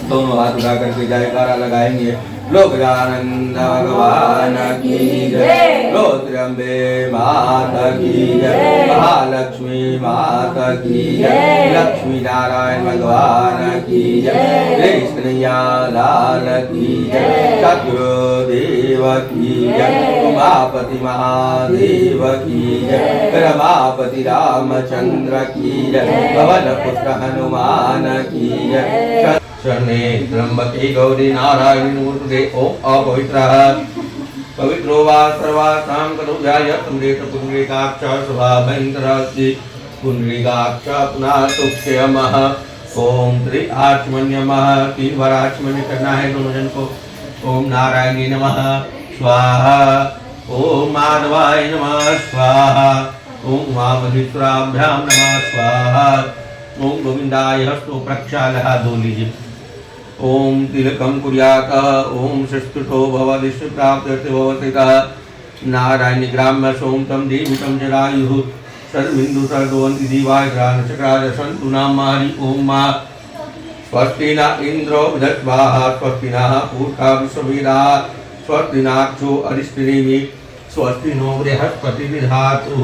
दोनों हाथ उठा करके जयकारा लगाएंगे। लोक जानंद भगवान की जय, लोत्र्यंबे माता की जय, महालक्ष्मी माता की जय, लक्ष्मी नारायण भगवान की जय, कृष्णैया लाल की जय, चतुर्देव की जय, उमापति महादेव की जय, रमापति रामचंद्र की जय, पवन पुत्र हनुमान की जय। शरणे त्र्यंबके गौरी नारायणी नमोस्तुते। ओम अपवित्रः पवित्रो वा सर्वासां करो ध्यायत् पुण्डरीकाक्ष स्वभावैन्द्रस्ति पुण्डरीकाक्ष पुनः तुक्ष्यमः। ओम त्रि आचमन्य नमः, 3 बार आचमन्य करना है दोनों जन को। ओम नारायणी नमः स्वाहा, ओम माधवाय नमः स्वाहा, ओम उमामहेश्वराभ्यां नमः स्वाहा, ओम गोविंदाय हस्तो प्रक्षालः। धो लीजिए। ओम तिलकं कुर्यात्, ओम सुष्ठुतो भवदिष्ट प्राप्त्यर्थे भवतितः। नारायणी ग्राम्य सोम तम देवितं जरायुः सर्विन्दु सर्ववन्ति दिवाय ग्रानचक्राय सन्तु नामानि। ओम मा स्वस्ति न इंद्रो विदस्वाहा, स्वस्ति नः पूषा विश्ववेदाः, स्वस्ति नाक्षो अरिष्टनेमि, स्वस्ति नो बृहस्पतिर्दधातु।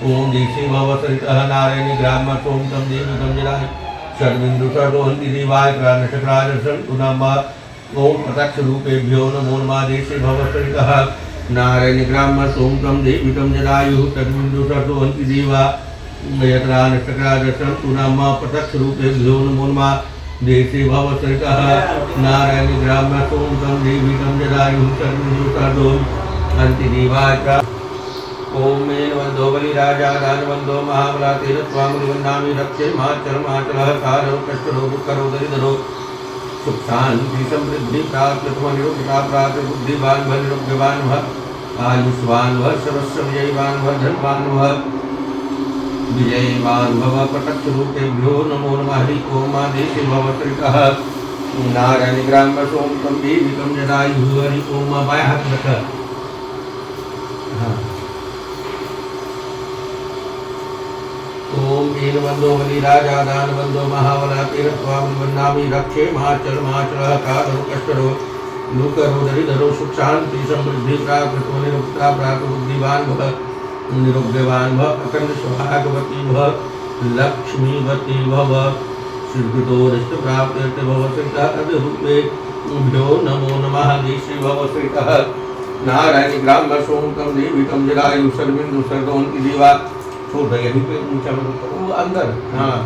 ओम देशे भवसरितः नारायणी ग्राम्य सोम तम देवितं जरायुः सर्विन्दु सर्ववन्ति दिवाय ग्रानचक्राय सन्तु नामानि। ओम प्रत्यक्ष रूपेभ्यो नमो नमः। देशे भवसरितः नारायणी ग्राम्य सोम तम देवितं जरायुः सर्विन्दु सर्ववन्ति दिवाय ग्रानचक्राय सन्तु नामानि। प्रत्यक्ष रूपेभ्यो नमो नमः। देशे भवसरितः नारायणी ग्राम्य सोम तम देवितं जरायुः सर्विन्दु सर्ववन्ति दिवाय। ओम मेन वंदो बलि राजा दान वंदो महाबला तेज स्वामुनिवन्नामि रक्षे माचल माचलः कारो कष्टरो दुःखरो दरिद्रो सुख शांति समृद्धि प्राप्त निरोगता प्राप्त बुद्धिवान भव निरोग्यवान भव आयुष्वान भव सर्वस्व विजयवान भव धनवान भव विजयवान भव। प्रत्यक्ष रूपेभ्यो नमो नमः। हरि ओम देशे भवसरितः नारायणी ग्राम्य सोम तम देवितं जरायुः। हरि ओम। बायां हाथ रखा। हाँ। ओम वीर वंदो बलि राजा दान वंदो महाबला तेज स्वामुनिवन्नामि रक्षे माचल माचलः कारो कष्टरो दुःखरो दरिद्रो सुख शांति समृद्धि प्राप्त निरोगता प्राप्त बुद्धिवान भव निरोग्यवान भव अखंड सौभाग्यवती भव लक्ष्मीवती भव सिद्धितो रिष्ट प्राप्त भवसरितः रूपेभ्यो नमो नमः। देशे भवसरितः नारायणी ग्राम्य सोम तम देवितं जरायुः सर्विन्दु सर्ववन्ति दिवाय। छोड़ रही है पे ऊंचा में वो अंदर। हाँ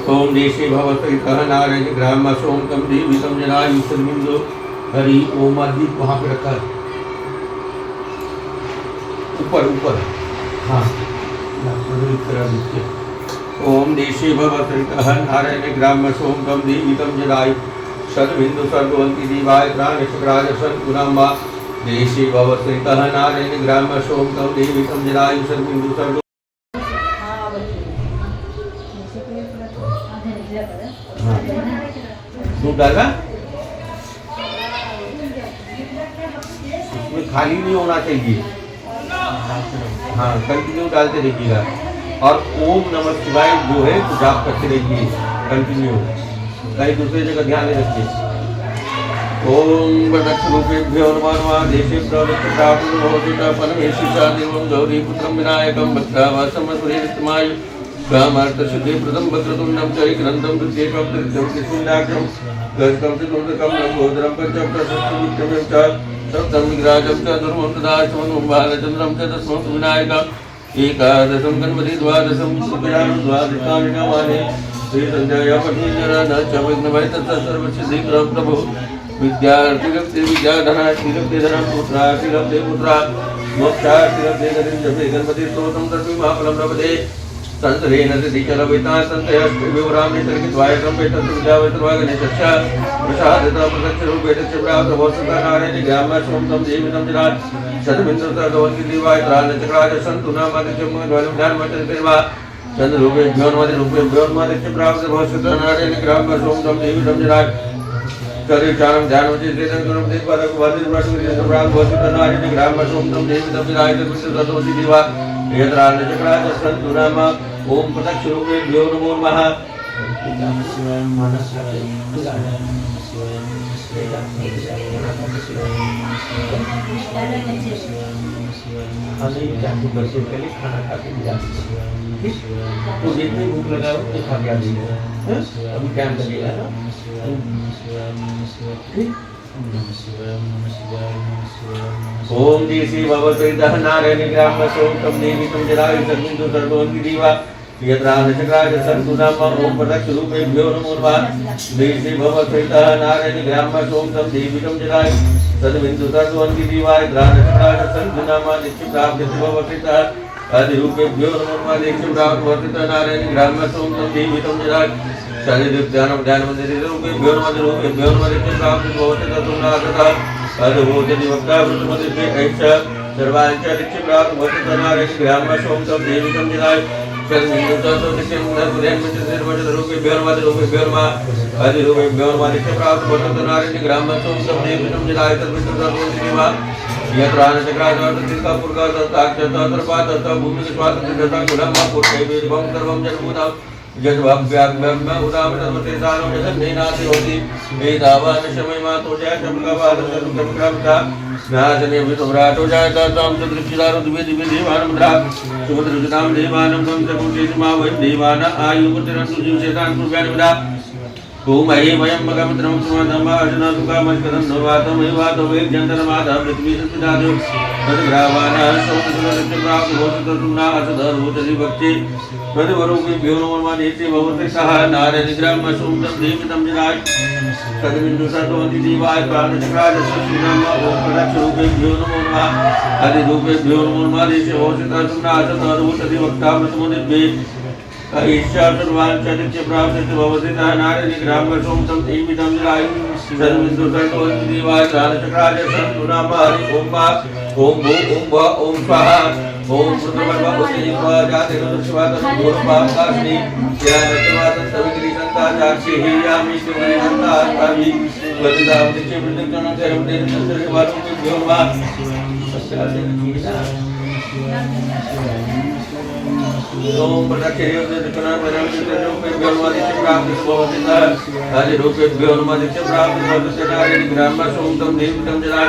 ओम देशे भवसरितः नारायणी ग्राम्य सोम तम देवितं जरायुः सर्विन्दु। हरि ओम। दीप वहाँ पे रखा है ऊपर ऊपर। हाँ ओम देशे भवसरितः नारायणी ग्राम्य सोम तम देवितं जरायुः सर्विन्दु सर्ववन्ति दिवाय ग्रानचक्राय सन्तु नामानि। देशे भवसरितः नारायणी ग्राम्य सोम तम देवितं जरायुः सर्विन्दु सर्व। दूध डाला उसमें खाली नहीं होना चाहिए। हाँ कंटिन्यू डालते रहिएगा। और ओम नमः शिवाय जो है तो जाप करते रहिए कंटिन्यू। कहीं दूसरी जगह ध्यान नहीं रखिए। ओम प्रत्यक्ष रूपेभ्यो नमो नमः। देशे प्रवृत्तप्राप्तो भवतितः परमेश्वरा देवं गौरीपुत्रं विनायकं भक्तावासं सुरेशमायु कामार्थसिद्धि प्रदं भद्रतुण्डं चैक्रन्दं दुर्गेकं त्रिशूल्याक्षं गजकं चतुर्दकं लम्बोदरं पञ्चप्रशस्तं च सप्तं विराजं च धर्मं तदाचमनं बालचन्द्रं च दशमं विनायकम् एकादशं गणपति द्वादशं शुक्लां द्वादशानि नवानि श्रीसञ्जय पठेजन न च विघ्नभय तथा सर्वसिद्धिकरं प्रभु विद्यार्थी विद्याधना श्रीलब्धेधनं पुत्रा श्रीलब्धे पुत्रा मोक्षा श्रीलब्धे गणपति स्तोत्रं तस्मै महाफलं प्रपदे संसरेण सिद्धिचलविता संतयस्त्रिविवरामि तर्कित्वायकं वेतत्विद्यावैतर्वा गणेशस्य प्रसादतः प्रत्यक्षरूपेणस्य प्राप्तभवत्सतः नारायणी ग्राम्य सोम तम देवितं जरायुः सर्विन्दु सर्ववन्ति दिवाय ग्रानचक्राय सन्तु नामादित्यं ध्यानमचरितैर्वा चन्द्ररूपेभ्यो नमः प्राप्तभवत्सतः नारायणी ग्राम्य सोम तम देवितं जरायुः चारम ध्यानवती तेजं गुरुं देवपादक वादित प्रसंगित प्राप्त भवत्सतः नारायणी ग्राम्य सोम तम देवितं जरायुः सर्विन्दु सर्ववन्ति दिवाय यत्रानचक्राय सन्तु नामानि। ओम प्रत्यक्ष रूपेभ्यो नमो नमः। खाना खा के तो जितनी भूख लगा उतनी खा के अभी टाइम लगेगा ना। ओम देसी भवत्रितः नारायण ग्राम सोम देवी तुम जरायु सर्विंदु सर्वोन्ति दीवा यत्रान चक्राय सर्वनाम ओम प्रत्यक्ष रूपेभ्यो नमो नमः। देसी भवत्रितः नारायण ग्राम सोम देवी तुम जरायु सर्विंदु सर्वोन्ति दीवा यत्रान चक्राय सर्वनाम नित्य प्राप्त भवत्रितः आदि रूपेभ्यो नमो नमः। देसी भवत्रितः नारायण ग्राम सोम देवी तुम जरायु शारीरिक ध्यान ध्यान मंदिर रूपेभ्यो नमः नित्य प्राप्त भवत्रितः तुमनाथतः आदि भोजन वक्ता वृत्तमति पे ऐसा सर्वांच नित्य प्राप्त भवत्रितः नारायण ग्राम सोम देवी तुम जरायु सर्वमिंदु रूपेभ्यो नमः आदि रूपेभ्यो नमः नित्य प्राप्त भवत्रितः नारायण ग्राम सोम देवी तुम जरायु सर्वमिंदु सर्वोन्ति यत्रान चक्राय तिलका पुरका दत्ताक्षता सर्वादत्ता भूमि स्वातंत्र दत्ता कुलम पुरके वेदवं सर्वं जन्मूनां यद्भव्याभ्यम उदाम सर्वते सानो जगन्नेनाति होति वेदावान शमयमा तो जय चमकावाद सर्वक्रमता नाजने वितुराटो जायता ताम चतुर्चिदारो दिव्य दिव्य देवान मुद्रा सुभद्रजुनाम देवानं तम चकुचेतिमा वै देवान आयुपुत्रन्तु जीवचेतान पुर्व्यानिविदा ओम ऐ वयं मगमत्रं सुमधम्मा अर्जुना सुकामस्करं नवातं एवातो वेद्यन्तरमादा पृथ्वी सत्पिदादो तद्ग्रावाना सौतसुरस्य प्राप्त भवतुना असधर्वोतरि भक्ति तद्वरूपेभ्यो नमः। देसे भवत्रितः नारायण ग्राम सोम देवी तं जराय तद्बिन्दु सर्वोन्ति दीवाय प्राणचक्राय सत्सुनाम ओम प्रत्यक्ष रूपेभ्यो नमो नमः आदि रूपेभ्यो नमो नमः। देसे भवत्रितः तुना असधर्वोतरि भक्ता प्रथमोदिभ्ये ईश्वर सर्वांचरित्य प्राप्त भवत्रितः नारायण ग्राम सोम देवी तं जराय सर्वमिंदु सर्वोन्ति दीवाय प्राणचक्राय सत्सुनाम हरि ओम ओम भू ओम भ ओम स्वाहा ओम रुद्रमर्वा उच्चैवा जाते रुद्रशिवात पूर्वाकाशनि ज्ञानत्वात् सविक्रीसन्ता चाक्षि हि यामि सुमरिसन्ता आत्माभि वदितां दिक्षे वृद्धिकरणं चरं तेन संसर्गवारुभ्यो वा ओम प्रत्यक्षेभ्यो नमः नित्य प्राप्त भवत्रितः आदि रूपेभ्यो नमः नित्य प्राप्त भवत्रितः नारायण ग्राम सोम देवी तं जराय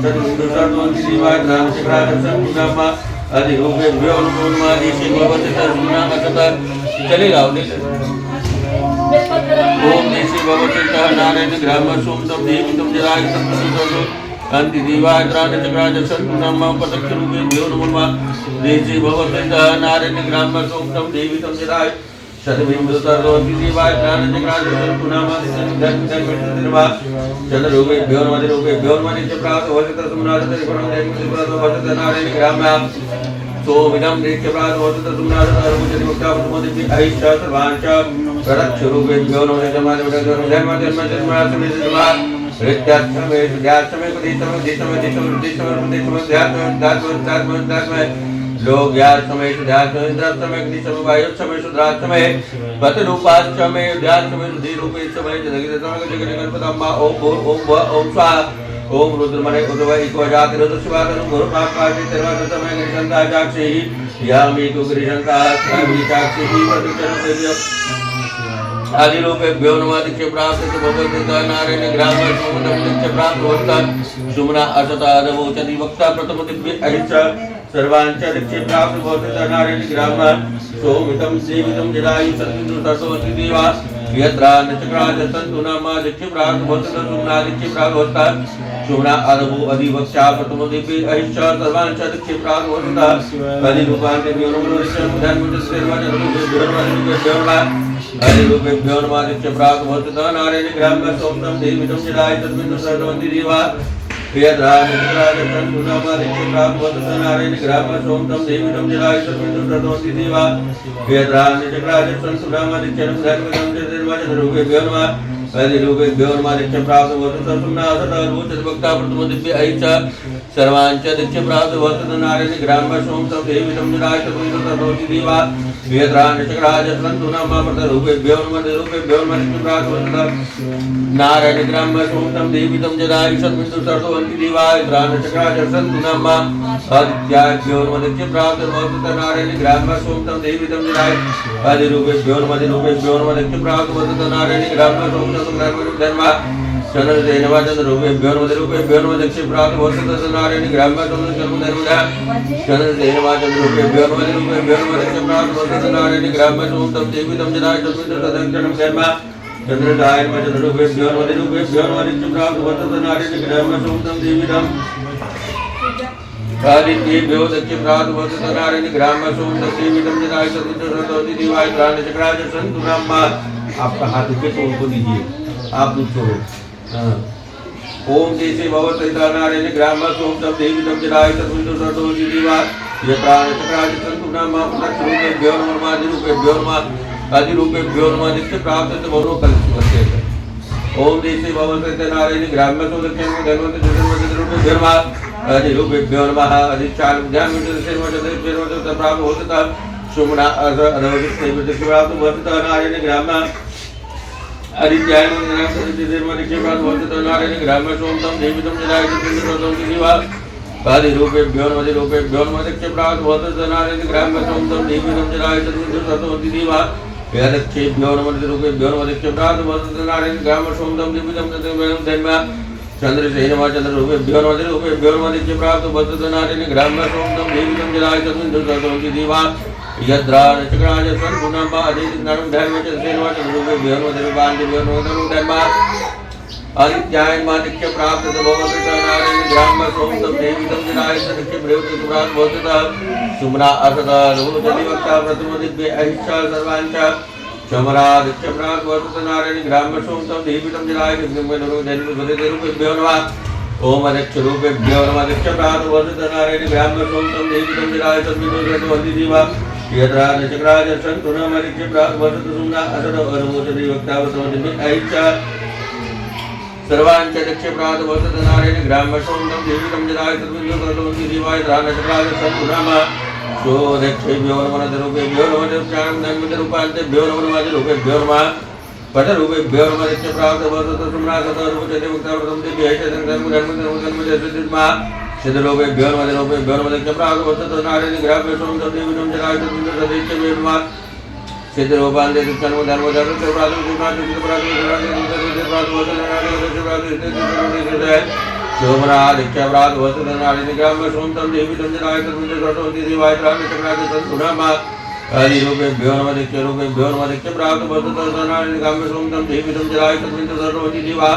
सर्वमिंदु सर्वोन्ति दीवाय प्राणचक्राय सत्सुनाम आदि रूपेभ्यो नमो नमः। देसे भवत्रितः सुनामतः चलेगा ओम देसे भवत्रितः नारायण ग्राम सोम देवी तं जराय सर्वमिंदु अंति दीवाय प्राणचक्राय सत्सुनाम प्रत्यक्ष रूपेभ्यो नमो नमः। देसे भवत्रितः नारायण ग्राम सोम देवी तं जराय सर्वमिंदु सर्वोन्ति दीवाय प्राणचक्राय सत्सुनाम चंद्ररूपेभ्यो नमः रूपेभ्यो नमः नित्य प्राप्त भवत्रितः सुमनाथतः नारायण ग्राम सोमिदं नित्य प्राप्त भवत्रितः सुमनाथतः भक्ता प्रथमोदिभ्ये ऐश्च सर्वांच प्रत्यक्ष रूपेभ्यो नमः जन्म जन्म जन्म ऋत्याश्रमे सुध्याश्रमे कुदीतमे दीतमे दीतमे दीतमे दीतमे ध्यात्मे ध्यात्मे ध्यात्मे लोग्याश्रमे सुध्याश्रमे इंद्राश्रमे कुदीतमे वायुश्रमे सुध्राश्रमे पतिरूपाश्रमे ध्यात्मे सुधीरूपेश्रमे जगदीतमे जगन्नाथम्मा ओम भूर् ओम भ ओम स्वाहा ओम रुद्रमणे उद्वै इक्वजाति रुद्रशिवातनु गुरुपाकाशि सर्वतमे गणिसन्ता चाक्षि यामि कुगृहन्ता चाक्षि प्रतिचरते आदि रूपेभ्यो नमः नित्य प्राप्त भवत्रितः नारायण ग्राम सोम नित्य प्राप्त भवत्रितः सुमना असतादवोचति वक्ता प्रथमदिभ्ये अहिंस सर्वांच नित्य प्राप्त भवत्रितः नारायण ग्राम सोमितं सेवितं जरायु सर्वमिंदु सर्वोन्ति दीवा यत्रान चक्राय सत्सुनाम नित्य प्राप्त भवत्रितः सुमना नित्य प्राप्त भवत्रितः सुमना अदभो अधिवक्षा प्रथमदिभ्ये अहिंस सर्वांच नित्य प्राप्त भवत्रितः आदि रूपान्तेभ्यो नमः धर्मस्य सर्वांच आदि रूपेभ्यो नमः नित्य प्राप्त भवत्रितः नारायण ग्राम सोम देवी तं जराय सर्वमिंदु सर्वोन्ति दीवा यत्रान चक्राय सत्सुनाम नित्य प्राप्त भवत्रितः नारायण ग्राम सोम देवी तं जराय सर्वमिंदु सर्वोन्ति दीवा यत्रान चक्राय सत्सुनाम नित्य रूपेभ्यो नमः आदि रूपेभ्यो नमः नित्य प्राप्त भवत्रितः सुमनाथतः भक्ता प्रथमदिभ्ये ऐश्च सर्वांच दीक्ष प्राप्त वर्तत नारायण ग्राम सोम तम देवी तम जनाय तम तरोति दीवा वेद्रान चक्राज संतु नाम प्रत रूपेभ्यो नमः रूपेभ्यो नमः दीक्ष प्राप्त वर्तत नारायण ग्राम सोम तम देवी तम जनाय सत्मिन्दु तरोति दीवा वेद्रान चक्राज संतु नाम आदित्याभ्यो नमः दीक्ष प्राप्त वर्तत नारायण ग्राम सोम तम देवी तम जनाय आदि रूपेभ्यो नमः दीक्ष प्राप्त वर्तत नारायण ग्राम सोम तम धर्म चंद्र देनवा चंद्र रूपेभ्यो नमः दीक्ष प्राप्त वर्तत नारायण ग्राम सोम तम धर्म चंद्र देनवा चंद्र रूपेभ्यो नमः दीक्ष प्राप्त वर्तत नारायण ग्राम सोम तम देवी तम जनाय तस्मिन् तदक्षणं धर्म चंद्र दायन चंद्र रूपेभ्यो नमः दीक्ष प्राप्त वर्तत नारायण ग्राम सोम तम देवी तम आदित्येभ्यो दीक्ष प्राप्त वर्तत नारायण ग्राम सोम तम देवी तम जनाय तस्मिन् तदोति दिवाय प्राण चक्राज संतु नाम। आपका हाथ उठे तो उनको दीजिए, आप छोड़ो। ओम देशे भवतैता नारायण ग्राम सोम तम देवी तम जनाय तस्मिन् तदोति दिवाय प्राण चक्राज संतु नाम रूपेभ्यो नमः आदिरूपेभ्यो नमः आदिरूपेभ्यो नमः दीक्ष प्राप्त मनो कल्पते। ओम देशे भवतैता नारायण ग्राम सोम दक्षिण धर्मते जन्मते नमः आदिरूपेभ्यो नमः आदिचार ध्यान में प्राप्त होता सुमना दीक्ष प्राप्त वर्तत नारायण ग्राम आदित्याय दीक्ष प्राप्त वर्तत नारायण ग्राम सोम तम देवी तम जनाय तस्मिन् दिवा आदिरूपेभ्यो नमः दीक्ष प्राप्त वर्तत नारायण ग्राम सोम तम देवी तम जनाय तस्मिन् दिवा यदक्षेभ्यो नमः दीक्ष प्राप्त वर्तत नारायण ग्राम सोम तम देवी तम धर्म चंद्रसेनवा चंद्र रूपेभ्यो नमः दीक्ष प्राप्त वर्तत नारायण ग्राम सोम तम देवी तम जनाय तस्मिन् दिवा यद्रान चक्राज संतु नाम आदित्यं धर्म चंद्रसेनवा चंद्र रूपेभ्यो नमः धर्म आदित्याय दीक्ष प्राप्त भवतत नारायण ग्राम सोम तम देवी तम जनाय दीक्ष प्राप्त वर्तत सुमना असदा रूपजलिवक्ता प्रथम दिव्य अहिंसा सर्वांच चमरा दीक्ष प्राप्त वर्तत नारायण ग्राम सोम तम देवी तम जनाय रूपेभ्यो नमः ओम दीक्ष रूपेभ्यो नमः दीक्ष प्राप्त वर्तत नारायण ग्राम सोम तम देवी तम जनाय तस्मिन् दिवा यद्रान चक्राज संतु नाम दीक्ष प्राप्त वर्तत सुमना असदा रूपजलिवक्ता प्रथम दिव्य अहिंसा सर्वांच दीक्ष प्राप्त वर्तत नारायण ग्राम सोम तम देवी तम जनाय तस्मिन् दिवा यद्रान चक्राज संतु नाम शो दक्षेभ्यो नमः रूपेभ्यो नमः दीक्षां रूपान्तेभ्यो नमः रूपेभ्यो नमः पट रूपेभ्यो नमः दीक्ष प्राप्त वर्तत सुमना सदा रूपजलिवक्ता प्रथम दिव्य अहिंसा सिद्ध रूपेभ्यो नमः दीक्ष प्राप्त वर्तत नारायण ग्राम सोम तम देवी तम जनाय तस्मिन् नमः सिद्ध रूपान्ते धर्म शोभना दीक्ष प्राप्त वर्तत नारायण ग्राम सोम तम देवी तम जनाय तस्मिन् दिवाय प्राण चक्राज संतु नाम आदिरूपेभ्यो नमः दीक्ष प्राप्त वर्तत नारायण ग्राम सोम तम देवी तम जनाय तस्मिन् दिवा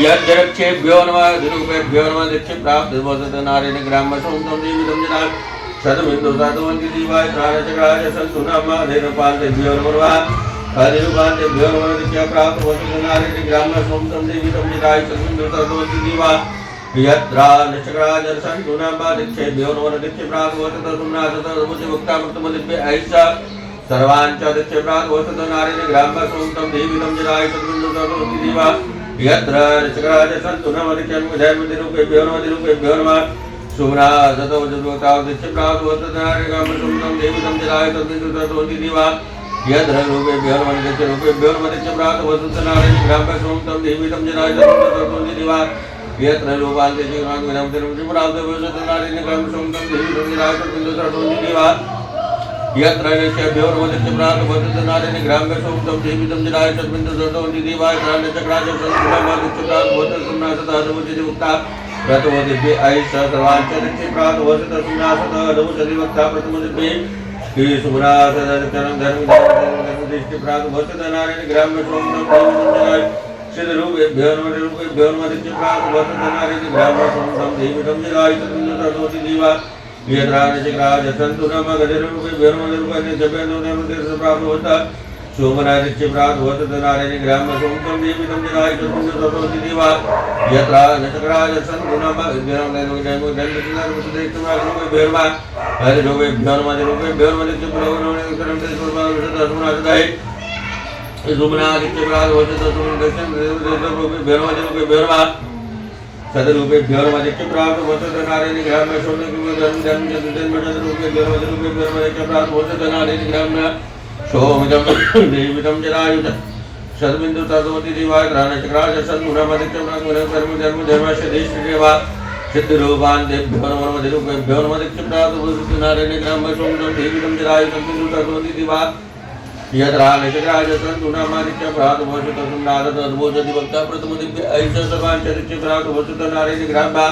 यद्रक्षेभ्यो नमः आदिरूपेभ्यो नमः दीक्ष प्राप्त वर्तत नारायण ग्राम सोम तम देवी तम जनाय सदमिन्दु साधुवन्ति दिवाय प्राण चक्राज संतु नाम आदिरूपान्तेभ्यो नमः आदिरूपान्तेभ्यो नमः दीक्ष प्राप्त वर्तत नारायण ग्राम सोम तम देवी तम जनाय तस्मिन् तदोति दिवा यद्रान चक्राज संतु नाम दीक्षेभ्यो नमः दीक्ष प्राप्त वर्तत सुमना सदा रूपजलिवक्ता प्रथम दिव्य अहिंसा सर्वांच दीक्ष प्राप्त वर्तत नारायण ग्राम सोम तम देवी तम जनाय तस्मिन् तदोति दिवा यद्रान चक्राज संतु नाम रूपेभ्यो नमः सुमना सदा रूपजलिवक्ता दीक्ष प्राप्त वर्तत नारायण ग्राम सोम तम देवी तम जनाय तस्मिन् तदोति दिवा यद्र रूपेभ्यो नमः दीक्ष प्राप्त वर्तत नारायण ग्राम सोम तम देवी तम जनाय तस्मिन् दिवा यत्र रूपान्ते प्राप्त वर्तत नारायण ग्राम सोम तम देवी तम जनाय तस्मिन् दिवा यत्र ऋषभ्यो नमः दीक्ष प्राप्त वर्तत नारायण ग्राम सोम तम देवी तम जनाय तस्मिन् दिवा प्राण चक्राज संतु नाम दीक्ष प्राप्त वर्तत सुमना सदा रूपजलिवक्ता प्रथम दिव्य अहिंसा सर्वांच दीक्ष प्राप्त वर्तत सुमना सदा रूपजलिवक्ता प्रथम दिव्य श्री सुमना सदा धर्म दीक्ष प्राप्त वर्तत नारायण ग्राम सोम तम देवी तम जनाय सिद्ध रूपेभ्यो नमः दीक्ष प्राप्त वर्तत नारायण ग्राम सोम तम देवी तम जनाय तस्मिन् तदोति दिवा यद्रान चक्राज संतु नाम गजरूपेभ्यो नमः दीक्ष प्राप्त वर्तत शोभना दीक्ष प्राप्त वर्तत नारायण ग्राम सोम तम देवी तम जनाय तस्मिन् तदोति दिवा यद्रान चक्राज संतु नाम शतरूपेभ्यो नमः प्राप्त वसत नारायण ग्राम में सोने के जन्म जन्म जन्म शतरूपेभ्यो नमः प्राप्त वसत नारायण ग्राम में सोमजम देवितम जरायुत शतबिंदु तत्वती दिवाय त्राण चक्राज सन्मुनमदित्यम नागुरं कर्म जन्म धर्मस्य देशदेवा सिद्धरूपान् देभ्यो नमः दिरूपेभ्यो नमः प्राप्त वसत नारायण ग्राम में सोमजम देवितम जरायुत शतबिंदु तत्वती दिवाय यत्राण चक्राज सन्मुनमदित्यम प्राप्त वसत सुनाद तद्वोजति वक्ता प्रथम दिव्य ऐष सर्वान् चरित्य प्राप्त वसत नारायण ग्राम में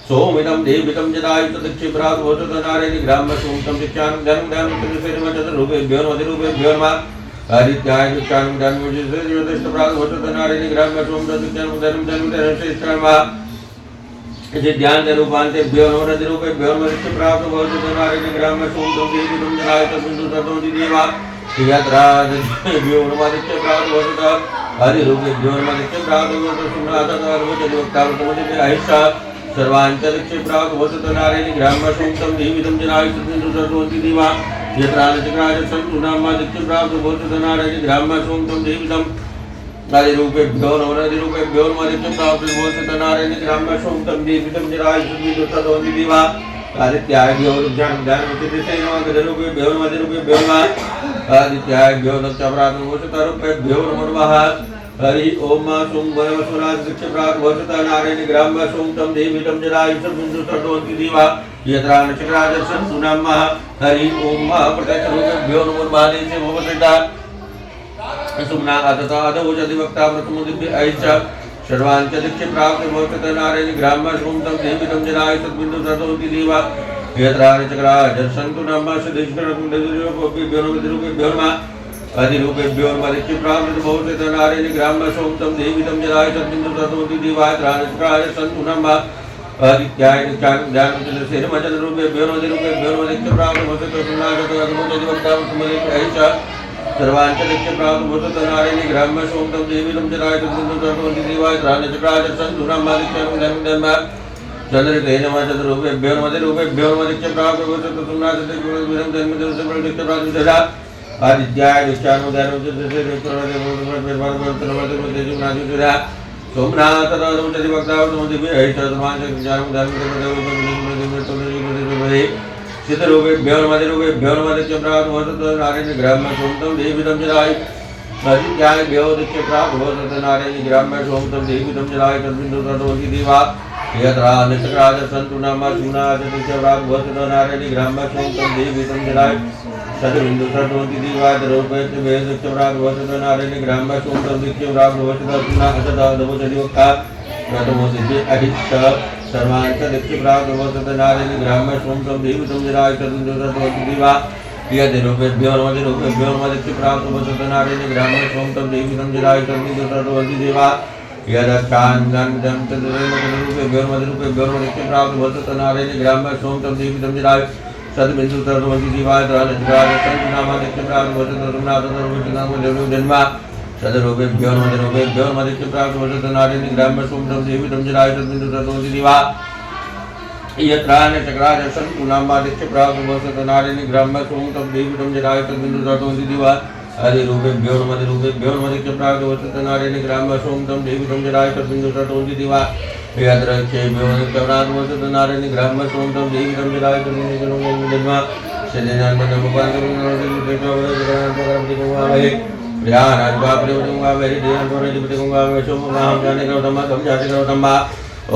सोमिदं देवितं जदायुत दक्षि प्राप्त वसत नारायण ग्राम में सोमतं दिक्षानं धर्म धर्म चतुर्वेदम चतुर्रूपेभ्यो नमः दिरूपेभ्यो नमः आदित्याय दिक्षानं धर्म ज्योतिष प्राप्त वसत नारायण ग्राम में सोमतं दिक्षानं धर्म धर्म श्रेष्ठं ध्यान रूपांतेभ्यो नमः दिरूपेभ्यो नमः दक्षि प्राप्त वसत नारायण ग्राम में सोमतं देवितं जदायुत बिंदु तत्वति देवा यत्रादिभ्यो नमः दक्षि प्राप्त वसत आदिरूपेभ्यो नमः दक्षि प्राप्त वसत सुनाद तद्वोजति वक्ता प्रथम दिव्य ऐष सर्वांचरिक्षे प्राप्त वसत नारायण ग्राम में सोमतं देवितं जनायुत बिंदु तत्वति दिवा यत्राण चक्राज सन्मुनमदित्यम प्राप्त वसत नारायण ग्राम में सोमतं देवितं आदिरूपेभ्यो नमः दिरूपेभ्यो नमः दक्षि प्राप्त वसत नारायण ग्राम में सोमतं देवितं जनायुत बिंदु तत्वति दिवा आदित्याभ्यो ध्यान ध्यान उचिते नमः दिरूपेभ्यो नमः दिरूपेभ्यो नमः आदित्याभ्यो दक्ष प्राप्त वसत रूपेभ्यो नमः हरि ओम सोम वरवसुराज दक्ष प्राप्त वसत नारायण ग्राम में सोमतं देवितं जरायुत बिंदु तत्वति दिवा यत्राण चक्राज सन्मुनमः हरि ओम प्रत्यक्ष रूपेभ्यो नमः महादेव भवतिता सुमना अतता अदवोजति वक्ता प्रथम दिव्य ऐष सर्वांच दक्ष प्राप्त वसत नारायण ग्राम में सोमतं देवितं जरायुत बिंदु तत्वति दिवा यत्राण चक्राज सन्मुनमः सिद्धेश्वरं देवीरूपेभ्यो नमः दिरूपेभ्यो नमः आदिरूपेभ्यो नमः दक्षि प्राप्त वसत नारायण ग्राम में सोमतं देवितं जरायुत बिंदु तत्वति दिवा यत्राण चक्राज सन्मुनमः आदित्याय दिक्षानं ध्यानं चतुर्वेदम रूपेभ्यो नमः दिरूपेभ्यो नमः दक्षि प्राप्त वसत सुनाद तद्वोजति वक्ता प्रथम दिव्य ऐष सर्वांच दक्ष प्राप्त वसत नारायण ग्राम में सोमतं देवितं जरायुत बिंदु तत्वति दिवा यत्राण चक्राज सन्मुनमः दिक्षानं ध्यानं धर्म चंद्रते नमः चतुर्रूपेभ्यो नमः दिरूपेभ्यो नमः दक्षि प्राप्त वसत सुनाद तद्वोजति जन्म जन्म दक्ष प्राप्त जरा आदित्याय दिक्षानं ध्यानं चतुर्वेदम सोमनाथ तद्वोजति वक्ता प्रथम दिव्य ऐष सर्वांच ज्ञानं धर्म सिद्धरूपेभ्यो नमः दिरूपेभ्यो नमः दक्षि प्राप्त वसत नारायण ग्राम में सोमतं देवितं जरायुत आदित्याभ्यो दक्षि प्राप्त वसत नारायण ग्राम में सोमतं देवितं जरायुत बिंदु तत्वति दिवा यत्राण चक्राज सन्मुनमः सुनाद दक्षि प्राप्त वसत नारायण ग्राम में सोमतं देवितं जरायुत शतबिंदु तत्वति दिवा दिरूपेभ्यो दक्षि प्राप्त वसत नारायण ग्राम में सोमतं दक्षि प्राप्त वसत सुनाद तद्वोजति वक्ता प्रथम दिव्य ऐष सर्वांच दक्षि प्राप्त वसत नारायण ग्राम में सोमतं देवितं जरायुत बिंदु तत्वति दिवा यदिरूपेभ्यो नमः दिरूपेभ्यो नमः दक्षि प्राप्त वसत नारायण ग्राम में सोमतं देवितं जरायुत बिंदु तत्वति दिवा यदक्षानं चतुर्वेदम नमः दिरूपेभ्यो नमः दक्षि प्राप्त वसत नारायण ग्राम में सोमतं देवितं जरायुत शतबिंदु तत्वति दिवा यत्राण चक्राज सन्मुनमः दक्षि प्राप्त वसत सुनाद तद्वोजति जन्म शतरूपेभ्यो नमः दिरूपेभ्यो नमः दक्षि प्राप्त वसत नारायण ग्राम में सोमतं देवितं जरायुत बिंदु तत्वति दिवा यत्राण चक्राज सन्मुनमः दक्षि प्राप्त वसत नारायण ग्राम में सोमतं देवितं जरायुत बिंदु तत्वति दिवा आदिरूपेभ्यो नमः दिरूपेभ्यो नमः दक्षि प्राप्त वसत नारायण ग्राम में सोमतं देवितं जरायुत बिंदु तत्वति दिवा यत्रक्षेभ्यो दक्षि प्राप्त वसत नारायण ग्राम में सोमतं देवितं जरायुत बिंदु तत्वति दिवा शरीरान्मनं मुपान्तरं ध्यान अद्वापरि वदुंगा वेरि ध्यान तोरे जिपति गुंगा वे सोमंगा हम जाने करोतम्मा तम जाति करोतम्मा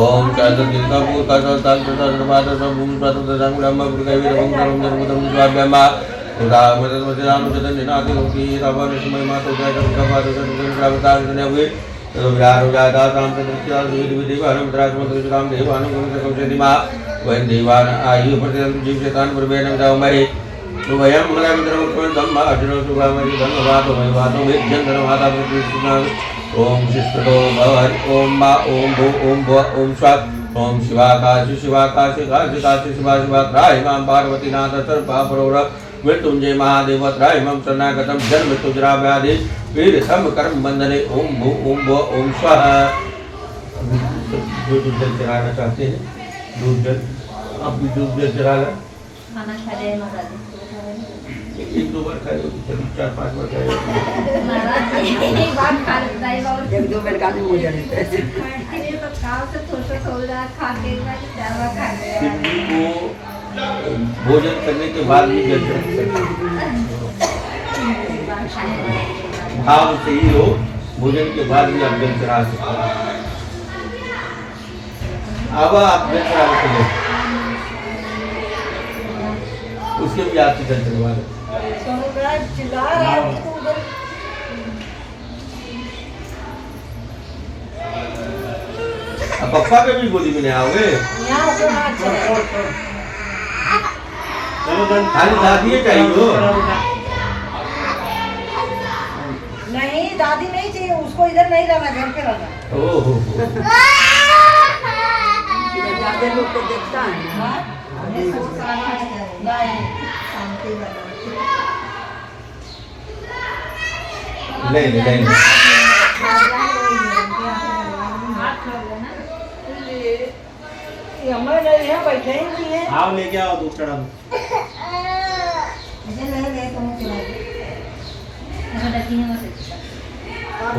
ओम शांतिर्का पूर्का शांति सर्वपाद सर्वभूमि प्रातः संगुणम्मा पुरकैवी रवं सर्वं जन्मतं स्वाभ्यम्मा उदा मदद मदिरानु जतन निनाति लोकी रावण समय मातो जय कपाद सर्वं प्रावतार जनेवे विरारो जाता ताम तदृष्टा विधि विधि वारं त्रासमत्र राम देवानु गुणकं चदिमा वैन देवान आयु प्रतिदं जीव शतान प्रवेणं जावमहि वयं मलमित्रमुखं धम्मा अजनो सुभामहि धन्यवादो महिवातो विद्यंतर माता प्रतिष्ठा ओम शिष्टो भव ओम मा ओम भू ओम भव ओम स्वाहा ओम शिवाकाशि शिवाकाशि काशि काशि शिवा शिवा त्राहि मां पार्वती नाथ सर्पा परोर मृत्युंजय महादेव त्राहि मां शरणागतं जन्म तुजरा व्याधि वीर सम कर्म बंधने ओम भू ओम भव ओम स्वाहा। दूध जल चढ़ाना चाहते हैं, दूध जल आप भी दूध जल चढ़ा लें। खाना खा जाए महाराज, एक दो बार खाए चलो 4-5 बार खाए महाराज एक बार खा लेता है, एक दो बार खाने हो जाते हैं। गाँव से थोड़ा खा के चावा खा गया शिवजी को भोजन करने के बाद भी जल रख सकते भाव से ही हो, भोजन के बाद भी आप जल चढ़ा सकते हैं। अब आप जल चढ़ा सकते, उसके भी आपसे जल चढ़वा दें। अब पप्पा के भी गोदी में नहीं आओगे, खाली दादी चाहिए हो। नहीं दादी नहीं चाहिए, उसको इधर नहीं रहना, घर पे रहना। ओहो ज्यादा लोग को देखता है नहीं नहीं नहीं हमारे नहीं है, बैठे ही नहीं है। आओ लेके आओ दूध चढ़ा दो।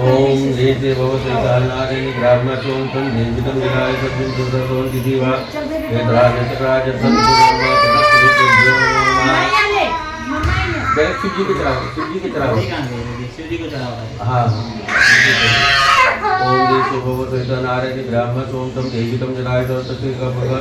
ओम देते भवते कालनारेण ग्रामचों तं निर्मितं विनाय सद्दिं दुर्दशों दिदिवा वेदराजतराज संतुर्वत्तमस्रुतेभ्यो नमः। डायरेक्ट शिव जी को चढ़ाओ, शिव जी को चढ़ाओ। शिव जी को चढ़ाओ। हाँ ओम देते भवते कालनारेण ग्रामचों तं निर्मितं विनाय सद्दिं दुर्दशों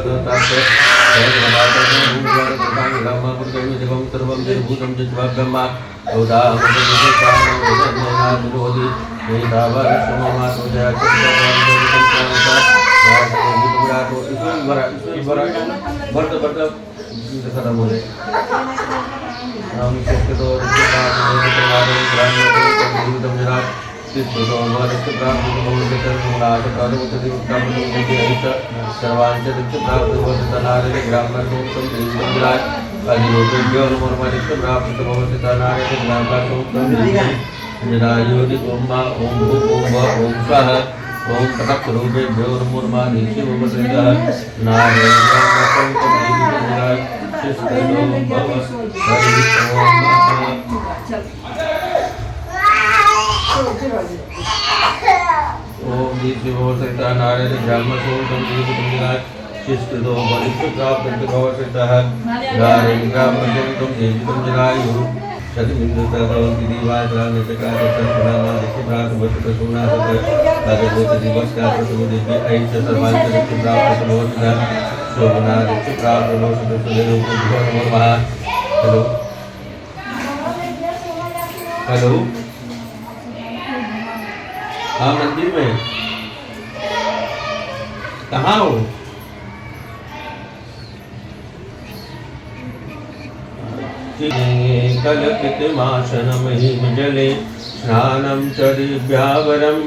दिदिवा जनायोनि ओम ओम भूम ओम स्वः ओम तत्सर्वेभ्यो नमो नमः। नित्य भवतः नारायणं तंत्राय शिष्टो भव हरि ओम नित्य भवतः नारायण ब्रह्मसो तंत्राय शिष्टो बलिष्ठ प्राप्त भवतः नारायण ब्रह्मसो तंत्राय हेलो हाँ मंदिर में कहाँ हो? कल्पितमाशनं हिमजले स्नानं च दिव्यावरं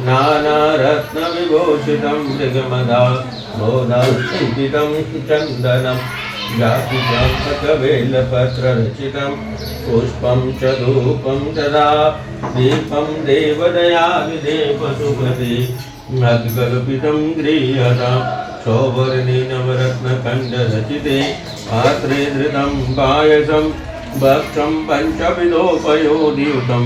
नानारत्नविभूषितं मृगमदा मोदाङ्कितं चन्दनं जातिकवेलपत्ररचितं पुष्पं च धूपं तदा दीपं देवदयादिदेवसुपदे मद्कल्पितं गृह्यतां सौवर्णिनवरत्नखण्डरचिते पात्रे धृतं पायसं भक्षं पञ्चविधोपयोधियुतं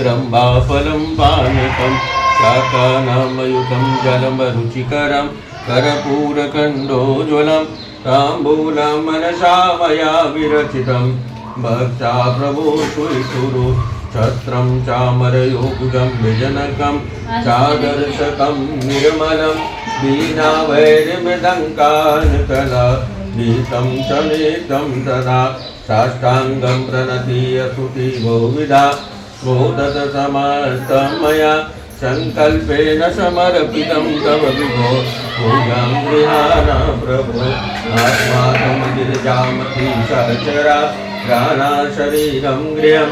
रम्भाफलं पानकं शाकानामयुतं जलमरुचिकरं कर्पूरकण्डोज्ज्वलं ताम्बूलं मनसा मया विरचितं भक्ता प्रभो स्वीकुरु छत्रं चामरयोगुगं विजनकं चादर्शकं निर्मलं वीणावैर्मृदङ्कानकला गीतं च नेतं तदा साष्टाङ्गं प्रणतीयसुति बहुविधा मोदत समस्तं मया संकल्पेन समर्पितं तव विभो पूजां गृहाण प्रभो आत्मानं गिरिजामति सहचरा प्राणा शरीरं गृहं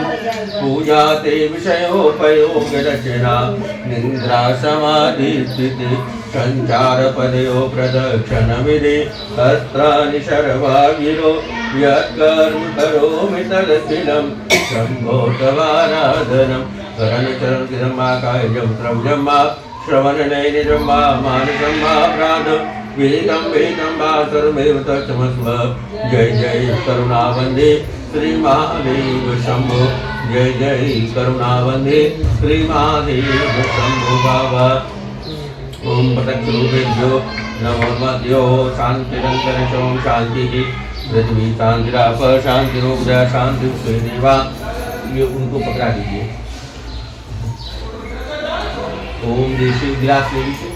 पूजा ते विषयोपयोगरचना निन्द्रा समाधिस्थिति संचारपदयो प्रदक्षिणविधि अस्त्राणि शर्वागिरो यत्कर्म करोमि तदखिलं शम्भो तवाराधनं करणचरणं मा कायजं द्रव्यं मा श्रवणनयनिजं मा मानसं मा प्राण वेदं वेदं वा सर्वमेव तत्समस्व जय जय करुणावन्दे श्री महादेव शंभो जय जय करुणावन्दे श्री महादेव शंभो बाबा ओम पतक्षरूपेभ्यो नमो शांतिरंतरिक्षं शांति पृथ्वी शांतिराप शांतिरोग्र शांति देवा। ये उनको पकड़ा दीजिए। ओम देशी गिलास ले लीजिए।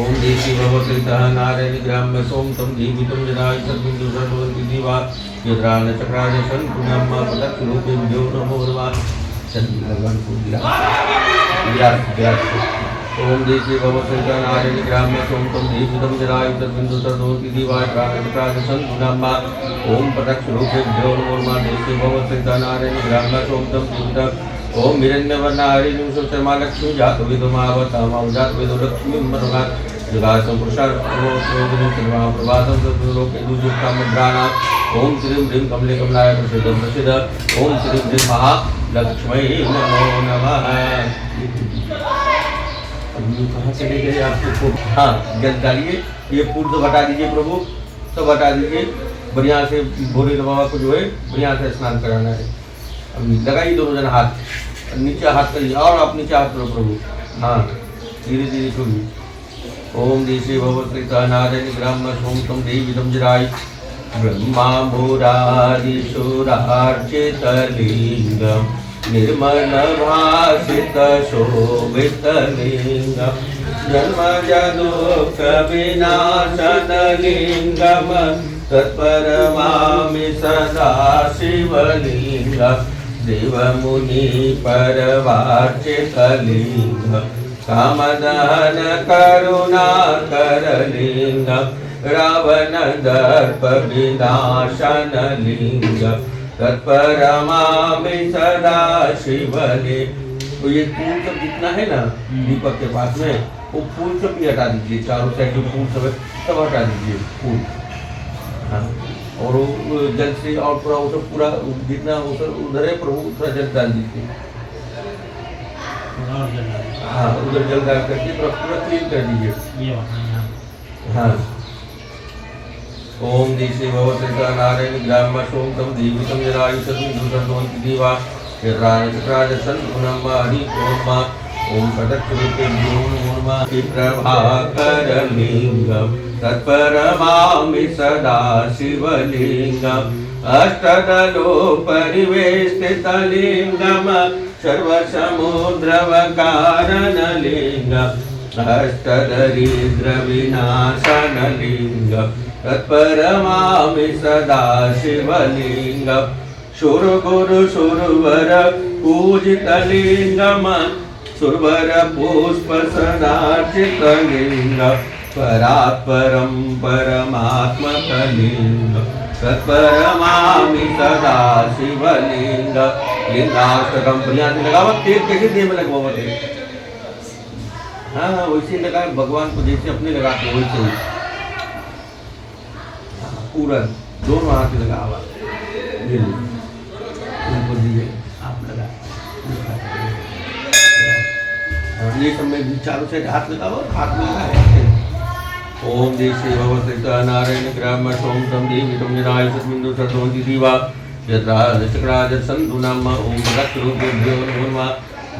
ओम देशी भवकृतः नारायण ग्राम्य सोम तम जीवितम जनाय सर्विंदु सर्वंति दिवा यद्रान चक्राय संपुनम पतक्षरूपेभ्यो नमो नमः। चंद्र भगवान को गिलास ओम देशी भवकृतः नारायण ग्राम्य सोम तम जीवितम जनाय सर्विंदु सर्वंति दिवा यद्रान चक्राय संपुनम ओम पतक्षरूपेभ्यो नमो नमः। देशी भवकृतः नारायण ग्राम्य सोम तम जीवितम ओम हिरण्यवर्णाहरिणीं सुषमालक्ष्मी जातवेदो लक्ष्मीं मनोगा जगासं पुरुषार्थोपयोगिनीं सर्वां प्रभातं सद्गुरोके दुर्युक्तां मुद्राणाम् ओम श्रीं ह्रीं कमले कमलाय प्रसिद्ध ओम श्रीं ह्रीं महालक्ष्मी नमो नमः। अब ये कहाँ चले गए आपको? हाँ, जल डालिए। ये फूल तो हटा दीजिए प्रभु, सब हटा दीजिए। बढ़िया से भोले बाबा को जो है बढ़िया से स्नान कराना है। अब लगाइए दोनों जन हाथ, नीचे हाथ करिए और आप नीचे हाथ करो प्रभु। हाँ, धीरे धीरे छोड़िए। ओम देशी भवकृतः नारायण ग्राम्य सोम तम देवीतम जराय ब्रह्मा मुरादिशूरार्चितलिंगम निर्मल भासित शोभितलिंगम जन्मजदुःख विनाशनलिंगम तत्परमामि सदा शिवलिंगम देवमुनि परवार्चितलिंगम कामदहन करुणाकरलिंगम रावण दर्प विनाशनलिंगम तत्परमामि सदा शिवलिंगम। तो ये फूल सब जितना है ना दीपक के पास में, वो फूल सब भी हटा दीजिए। चारों साइड जो फूल सब है सब हटा दीजिए फूल। हाँ, और वो जल से और पूरा वो सब पूरा जितना उधर है प्रभु उतना जल डाल दीजिए। हाँ, उधर जल डाल करके पूरा क्लीन कर दीजिए। हाँ, ओम देशी भवकृतः नारायण ग्राम्य सोम तम देवीतम जराय सर्विंदु सर्वंति दिवा यद्रान चक्राय संपुनम हरि ओम पतक्षरूपेभ्यो नमो नमः। प्रभाकरलिंगम तत्परमामि सदा शिवलिंगम अष्टदलो परिवेष्टितलिंगम सर्वसमुद्रवकारणलिंगम अष्टदरिद्रविनाशनलिंगम तत्परमामि सदा शिवलिंगम सुरगुरु सुरवर पूजितलिंगम सुरवर पुष्प सदार्चितलिंगम परात्परं परमात्मकलिंगम तत्परमामि सदा शिवलिंगम। लिंगाष्टकम बढ़िया से लगाओ। तेल कैसे देह में लगवाओ तेल? हाँ, वैसे लगा भगवान को जैसे अपने लगाते वैसे ही पूरा दोनों हाथ लगावा। उनको दिए आप लगा। ये सब में चारों से हाथ लगाओ, हाथ में लगाए। ओम देशी भवकृतः नारायण ग्राम्य सोम तम देवीतम जराय सर्विंदु सर्वंति दिवा यद्रान चक्राय संपुनम ओम पतक्षरूपेभ्यो नमो नमः।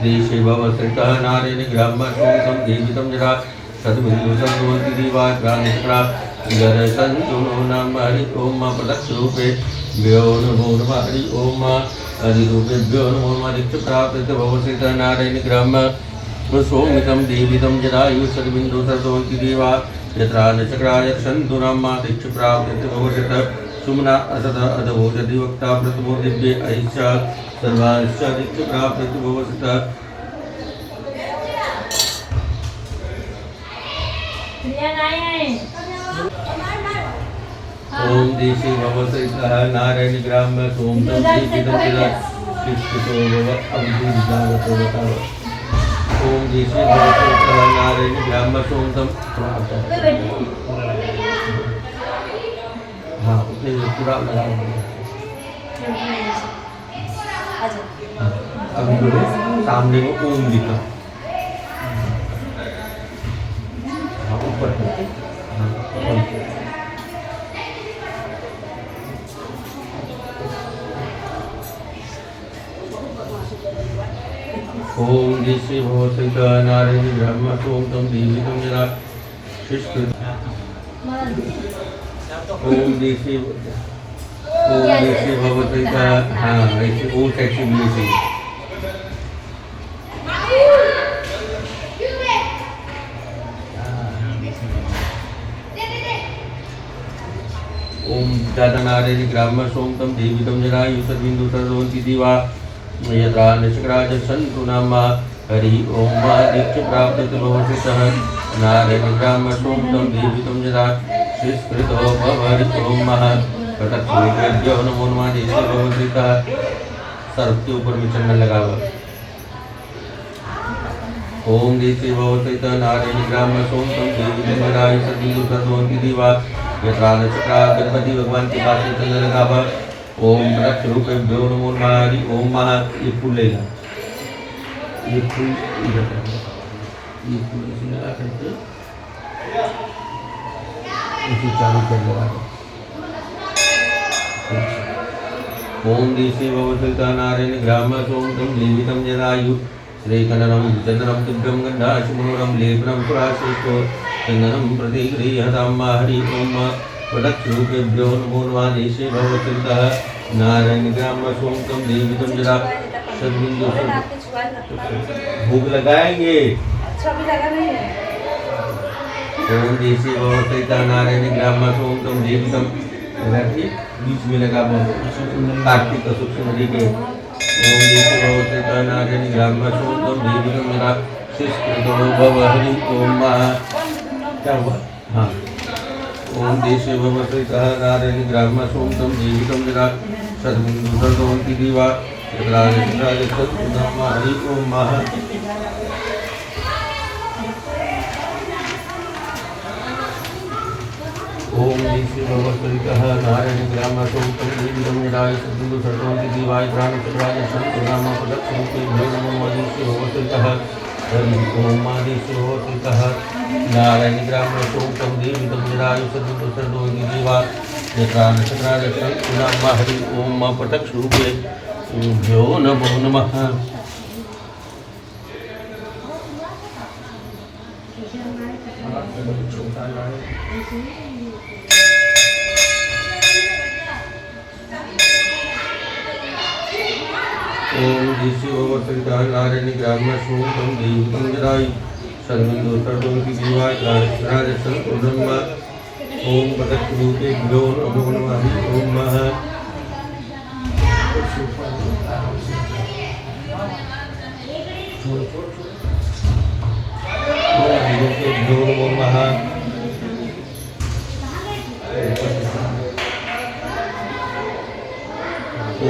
देशी भवकृतः नारायण ग्राम्य सोम तम देवीतम जराय सर्विंदु सर्वंति दिवा यद्रान चक्राय संपुनम हरि ओम पतक्षरूपेभ्यो नमो नमः। हरि ओम हरिरूपेभ्यो नमो नमः। दीक्षा प्राप्त भवकृतः नारायण ग्राम्य सोमितं देवीतं जरायु सर्विंदु सर्वंति दिवा यत्रान चक्राय संतुनाम दीक्ष प्राप्त भवकृतः सुमना असद अदभोजति वक्ता प्रतमो दिव्ये ऐषा सर्वांश्च दीक्ष प्राप्त भवकृतः। ओम देशी भवकृतः नारायण ग्राम्य सोम तम देवीतं जराय शिष्टो भव अभिजावतो बताव। ओम देशी भवकृतः नारायण ग्राम्य सोम तम। हाँ, उतने पूरा लगा। अभी जो है सामने में ओम लिखा। हाँ, ऊपर करके। हाँ, ओम दिशि भवसित नारायण ब्रह्म सोम तम देवी तम जरा शिष्कृत ओम दिशि भवसित हाँ ऐसे ओ टैक्सी मिली ओम दादा नारायण ग्राम सोम तम देवी तम जरा युसबिंदु सर्वंति दिवा यदा निष्क्राज संतु नाम हरि ओम दीक्ष प्राप्त भवसितः नारायण ग्राम सोम तम देवी तम जरा शिष्कृत भवरि ओम महा कटक्षुभ्यो नमो नमः देशे भवसितः सर्व के ऊपर में चंदन लगा हुआ ओम देशे भवसितः नारायण ग्राम सोम तम देवी तम जरा युसबिंदु सर्वंति दिवा यदा नक्षत्रा गणपति भगवान के पास में चंदन लगा हुआ ओम वृक्ष रूपेभ्यो नमो नमः हरि ओम महा ये फूल लेगा ये फूल इधर ये फूल इसे लगा करके इसे चालू कर लगा ओम देशे भवसितः नारायण ग्राम सोम तम देवी तम जरायु श्रीकनरम चंद्रम दिव्यम गंधाशुमनोरम लेपनम सुराश्रेष्ठो चंदनम प्रतिगृह्यतां हरि ओम वृक्षरूपेभ्यो नमो नमः देशे भवसितः नारायण ग्राम सोम तम देवी तम जरा सद्बिंदु भोग लगाएंगे अच्छा भी लगा नहीं है ओम देशे भवसितः नारायण ग्राम सोम तम देवी तम बीच में लगा कार्तिक का सूक्ष्म नदी के ओम देशे भवसितः नारायण ग्राम सोम तम देवी तम जरा शिष्कृतो भव हरि ओम महा क्या हुआ हाँ ओम देशे भवसितः नारायण ग्राम सोम तम देवी तम जरा सद्बिंदु सर्वंति दिवा यदा निष्क्राज संतु नाम हरि ओम महा ओम देशे भवसितः नारायण ग्राम सोम तम देवी तम जरा सद्बिंदु सर्वंति दिवा यदा निष्क्राज संतु नाम प्रदक्षिणेभ्यो नमो नमः देशे भवसितः हरि ओम देशे भवसितः नारायण ग्राम सोम तम देवी तम जरा सद्बिंदु सर्वंति दिवा यदा निष्क्राज संतु नाम हरि ओम प्रदक्षिणेभ्यो नमो नमः ओम देशे भवसितः नारायण ग्राम सोम तम देवी तम जरा सद्बिंदु सर्वंति दिवा यदा निष्क्राज संतु नाम ओम प्रदक्षिणेभ्यो नमो नमः हरि ओम भ्यो नमो नमः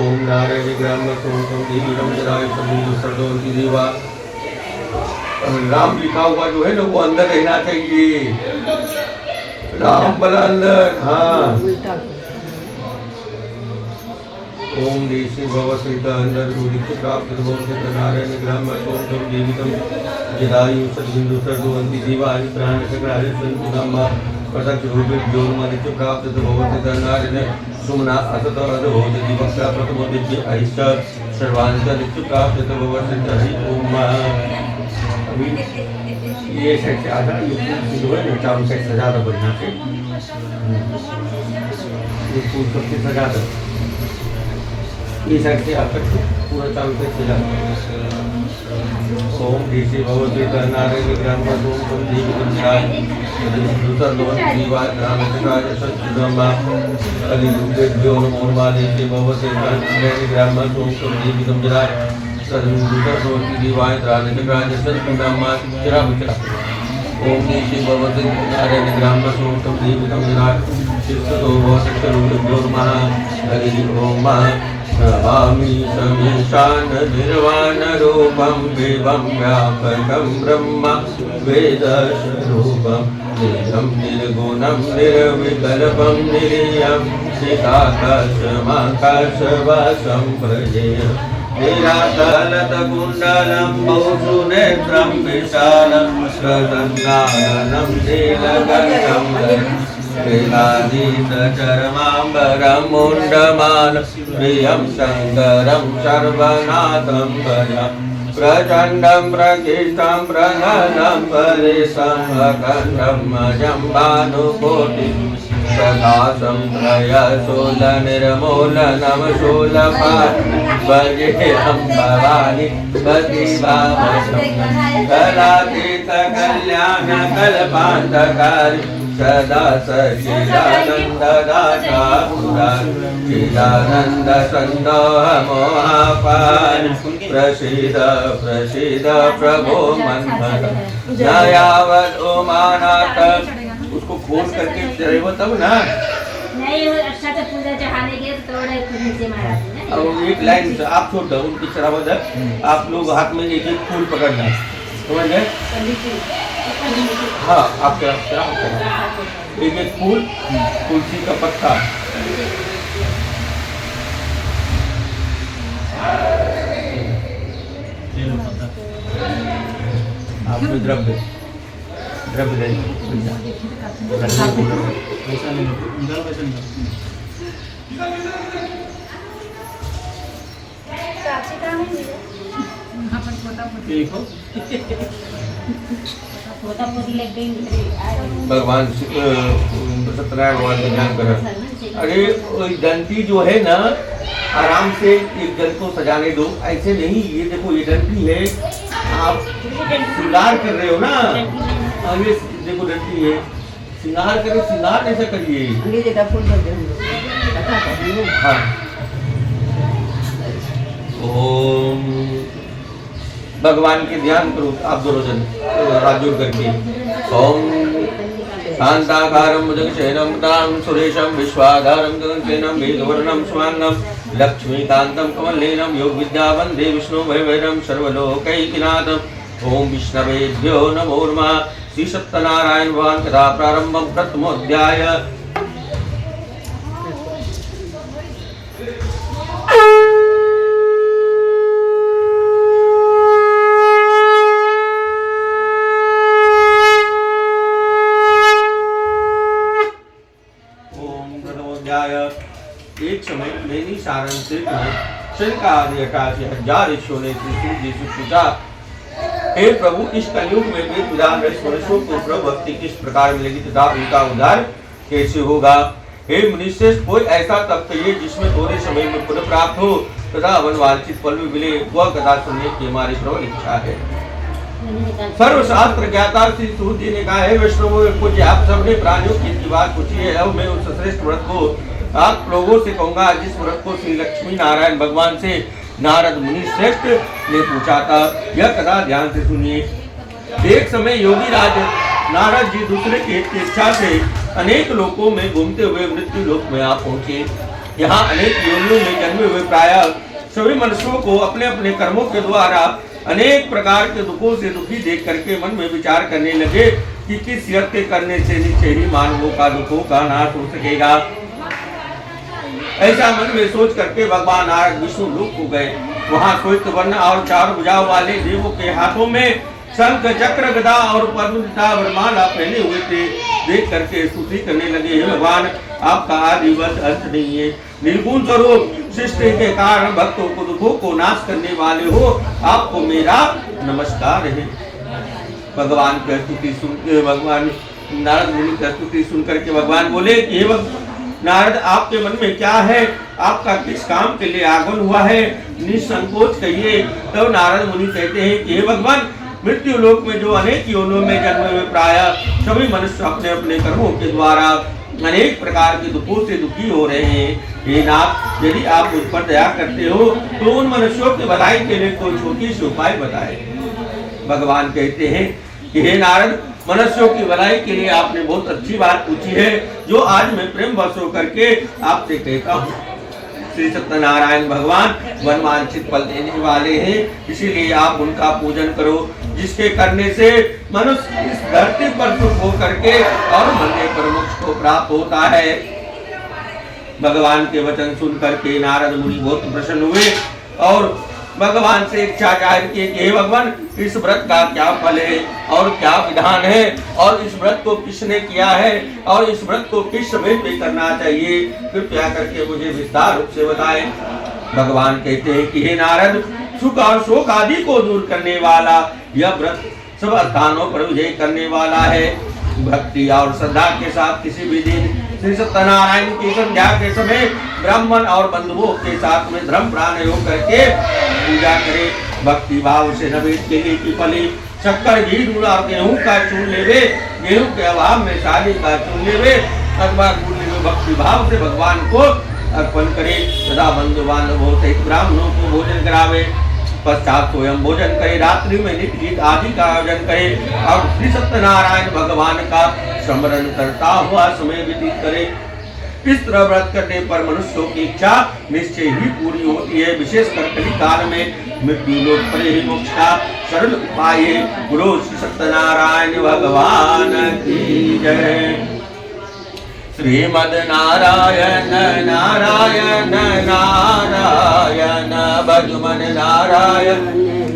ओम नारायण ग्राम सोम तम देवी तम जरा सद्बिंदु सर्वंति दिवा राम लिखा हुआ जो है ना वो अंदर रहना चाहिए राम बला अंदर हाँ ओम देशे भवसितः नरदुरिक्ष प्राप्त भवसितः नारायण ग्राम सोम तम देवी तम जरायु सद्बिंदु सर्वंति दिवा प्राण चक्राय संतु नाम प्रदक्षिणेभ्यो नमः प्राप्त भवसितः नारायण सुमना असत अदभूत दिवक्षा प्रथम विद्य ऐश्च सर्वांत दिक्ष प्राप्त भवसितः हरि ओम अभी ये साइड से आधा ये जो है ना चारों साइड सजा दो बढ़िया से ये फूल सबसे सजा दो ये साइड से आकर पूरा चारों साइड सजा दो ओम देशे भवसितः नारायण ग्राम सोम तम देवी तम जरा दिवा ग्राम चक्राय संतु नाम कलियुगेभ्यो नमो नमः देशे भवसितः नारायण ग्राम सोम तम देवी तम जरा सद्बिंदु सर्वंति दिवा यदा निष्क्राज संतु नाम चरा ओम देशे भवसितः नारायण ग्राम सोम तम देवी तम जरा शिष्कृतो भवसितः नमः हरि ओम नमामि समीशान निर्वाण रूपं विभं व्यापकं ब्रह्म वेदस्वरूपं निजं निर्गुणं निर्विकल्पं निरीयं चिदाकाशमाकाशवासं प्रजेयम् निराकलतकुण्डलं बहुसुनेत्रं विशालं प्रसन्नाननं नीलकण्ठं वेदाधीशचरमाम्बरं मुण्डमालं प्रियं शङ्करं सर्वनाथं भजं प्रचण्डं प्रकीर्तं प्रनदं परेशं अखण्डं अजं भानुकोटिं प्रकाशं त्रयशूलनिर्मूलनं शूलपाणिं भजेऽहं भवानी प्रतिभावनं कलातीतकल्याणकल्पान्तकारी सदा सच्चिदानन्ददाता चिदानन्दसन्दोहमोहापान प्रसीद प्रसीद प्रभो मन्मथ न यावत् उमानाथ। उसको खोल करके चढ़ेगा तब ना। नहीं वो अच्छा से पूजा चढ़ाने के थोड़े खुद से महाराज ने और एक लाइन से आप छोड़ दो उनकी चढ़ावा दे। आप लोग हाथ में एक एक फूल पकड़ना, समझ गए? हाँ, आप क्या एक एक फूल, तुलसी का पत्ता, आप द्रव्य द्रव्य देंगे। पैसा नहीं लो, इधर पैसा नहीं लो। चाची का नहीं मिले देखो पोता पोती लग गई भगवान सत्यनारायण भगवान का ध्यान करें। अरे वो डंटी जो है ना, आराम से एक जल को सजाने दो, ऐसे नहीं। ये देखो ये डंटी है, आप श्रृंगार कर रहे हो ना। ये देखो डंटी है, श्रृंगार करो, श्रृंगार ऐसा करिए। हाँ, ओम भगवान के ध्यान करो आप दोनों जन हाथ जोड़ करके। ओम शांताकारं भुजगशयनं पदां सुरेशं विश्वाधारं गगनशयनं मेघवर्णं शुभांगं लक्ष्मीकान्तं कमलनयनं योगविद्या वन्दे विष्णु भयभैरं सर्वलोकैकनाथम्। ओम विष्णवेभ्यो नमो नमः। श्री सत्यनारायण भगवान कथा प्रारंभं प्रथमोऽध्याय। एक समय मैंने सारण से शंका आदि अठासी हजार ऋषियों ने श्री जी से पूछा, हे प्रभु, इस कलयुग में वेद विधान मनुष्यों को प्रभु भक्ति किस प्रकार मिलेगी तथा उनका उद्धार कैसे होगा? हे मुनिश्रेष्ठ, कोई ऐसा तप कहिए जिसमें थोड़े समय में पुनः प्राप्त हो तथा वनवांछित फल भी मिले। वह कथा सुनने की हमारी प्रबल इच्छा है। सर्वशास्त्र ज्ञाता श्री सूत जी ने कहा, हे वैष्णव पूज्य, आप सबने प्राणियों की बात पूछी है। अब मैं उस श्रेष्ठ व्रत को आप लोगों से कहूंगा जिस व्रत को श्री लक्ष्मी नारायण भगवान से नारद मुनि श्रेष्ठ ने पूछा था। यह कथा ध्यान से सुनिए। एक समय योगी राज नारद जी दूसरे की इच्छा से अनेक लोकों में घूमते हुए मृत्यु लोक में आ पहुंचे। यहाँ अनेक योनियों में जन्मे हुए प्रायः सभी मनुष्यों को अपने अपने कर्मों के द्वारा अनेक प्रकार के दुखों से दुखी देख करके मन में विचार करने लगे कि किस यत्न करने से निश्चय ही मानवों का दुखों का नाश हो सकेगा। ऐसा मन में सोच करके भगवान नारद विष्णु लोक को गए। वहाँ श्वेत वर्ण और चार भुजाओं वाले देवों के हाथों में शंख चक्र गदा और पद्मता वरमाला पहने हुए थे। देख करके स्तुति करने लगे, हे भगवान, आपका आदिवत अंत नहीं है, निर्गुण स्वरूप सृष्टि के कारण भक्तों को दुखों को नाश करने वाले हो, आपको मेरा नमस्कार है। भगवान की स्तुति सुन भगवान नारद मुनि की स्तुति सुन करके भगवान बोले कि हे नारद, आपके मन में क्या है? आपका किस काम के लिए आगमन हुआ है? निसंकोच कहिए। तब नारद मुनि कहते हैं कि हे भगवान, मृत्यु लोक में जो अनेक योनियों में जन्मे हुए प्रायः सभी मनुष्य अपने अपने कर्मों के द्वारा अनेक प्रकार के दुखों से दुखी हो रहे हैं। हे नाथ, यदि आप मुझ पर दया करते हो तो उन मनुष्यों की भलाई के लिए कोई छोटी सी उपाय बताए। भगवान कहते हैं कि हे नारद, मनुष्यों की भलाई के लिए आपने बहुत अच्छी बात पूछी है, जो आज मैं प्रेम वश होकर के आपसे कहता हूँ। श्री सत्यनारायण भगवान वनवांछित फल देने वाले हैं, इसीलिए आप उनका पूजन करो, जिसके करने से मनुष्य इस धरती पर सुख हो करके और मरने पर मोक्ष को प्राप्त होता है। भगवान के वचन सुन करके नारद मुनि बहुत प्रसन्न हुए और भगवान से इच्छा जाहिर की कि हे भगवान, इस व्रत का क्या फल है और क्या विधान है, और इस व्रत को किसने किया है, और इस व्रत को किस समय पे करना चाहिए, कृपया करके मुझे विस्तार रूप से बताएं। भगवान कहते हैं कि हे नारद, सुख और शोक आदि को दूर करने वाला यह व्रत सब स्थानों पर विजय करने वाला है। भक्ति और श्रद्धा के साथ किसी भी दिन श्री सत्यनारायण की संध्या के समय ब्राह्मण और बंधुओं के साथ में धर्म प्राण योग करके पूजा करे। भक्ति भाव से नवेद के लिए की फली शक्कर घी दूध और गेहूं का चून लेवे, गेहूं के अभाव में शादी का चून लेवे अथवा गुड़ लेवे। भक्ति भाव से भगवान को अर्पण करे। सदा बंधु बांधवों सहित ब्राह्मणों को भोजन करावे। पश्चात स्वयं भोजन करे। रात्रि में नित्य गीत आदि का आयोजन करे और श्री सत्यनारायण भगवान का स्मरण करता हुआ समय व्यतीत करे। इस तरह व्रत करने पर मनुष्यों की इच्छा निश्चय ही पूरी होती है। विशेषकर कलिकाल में मृत्यु लोक पर ही मोक्ष का सरल उपाय है। गुरु श्री सत्यनारायण भगवान की जय। श्रीमद नारायण नारायण नारायण भजमन नारायण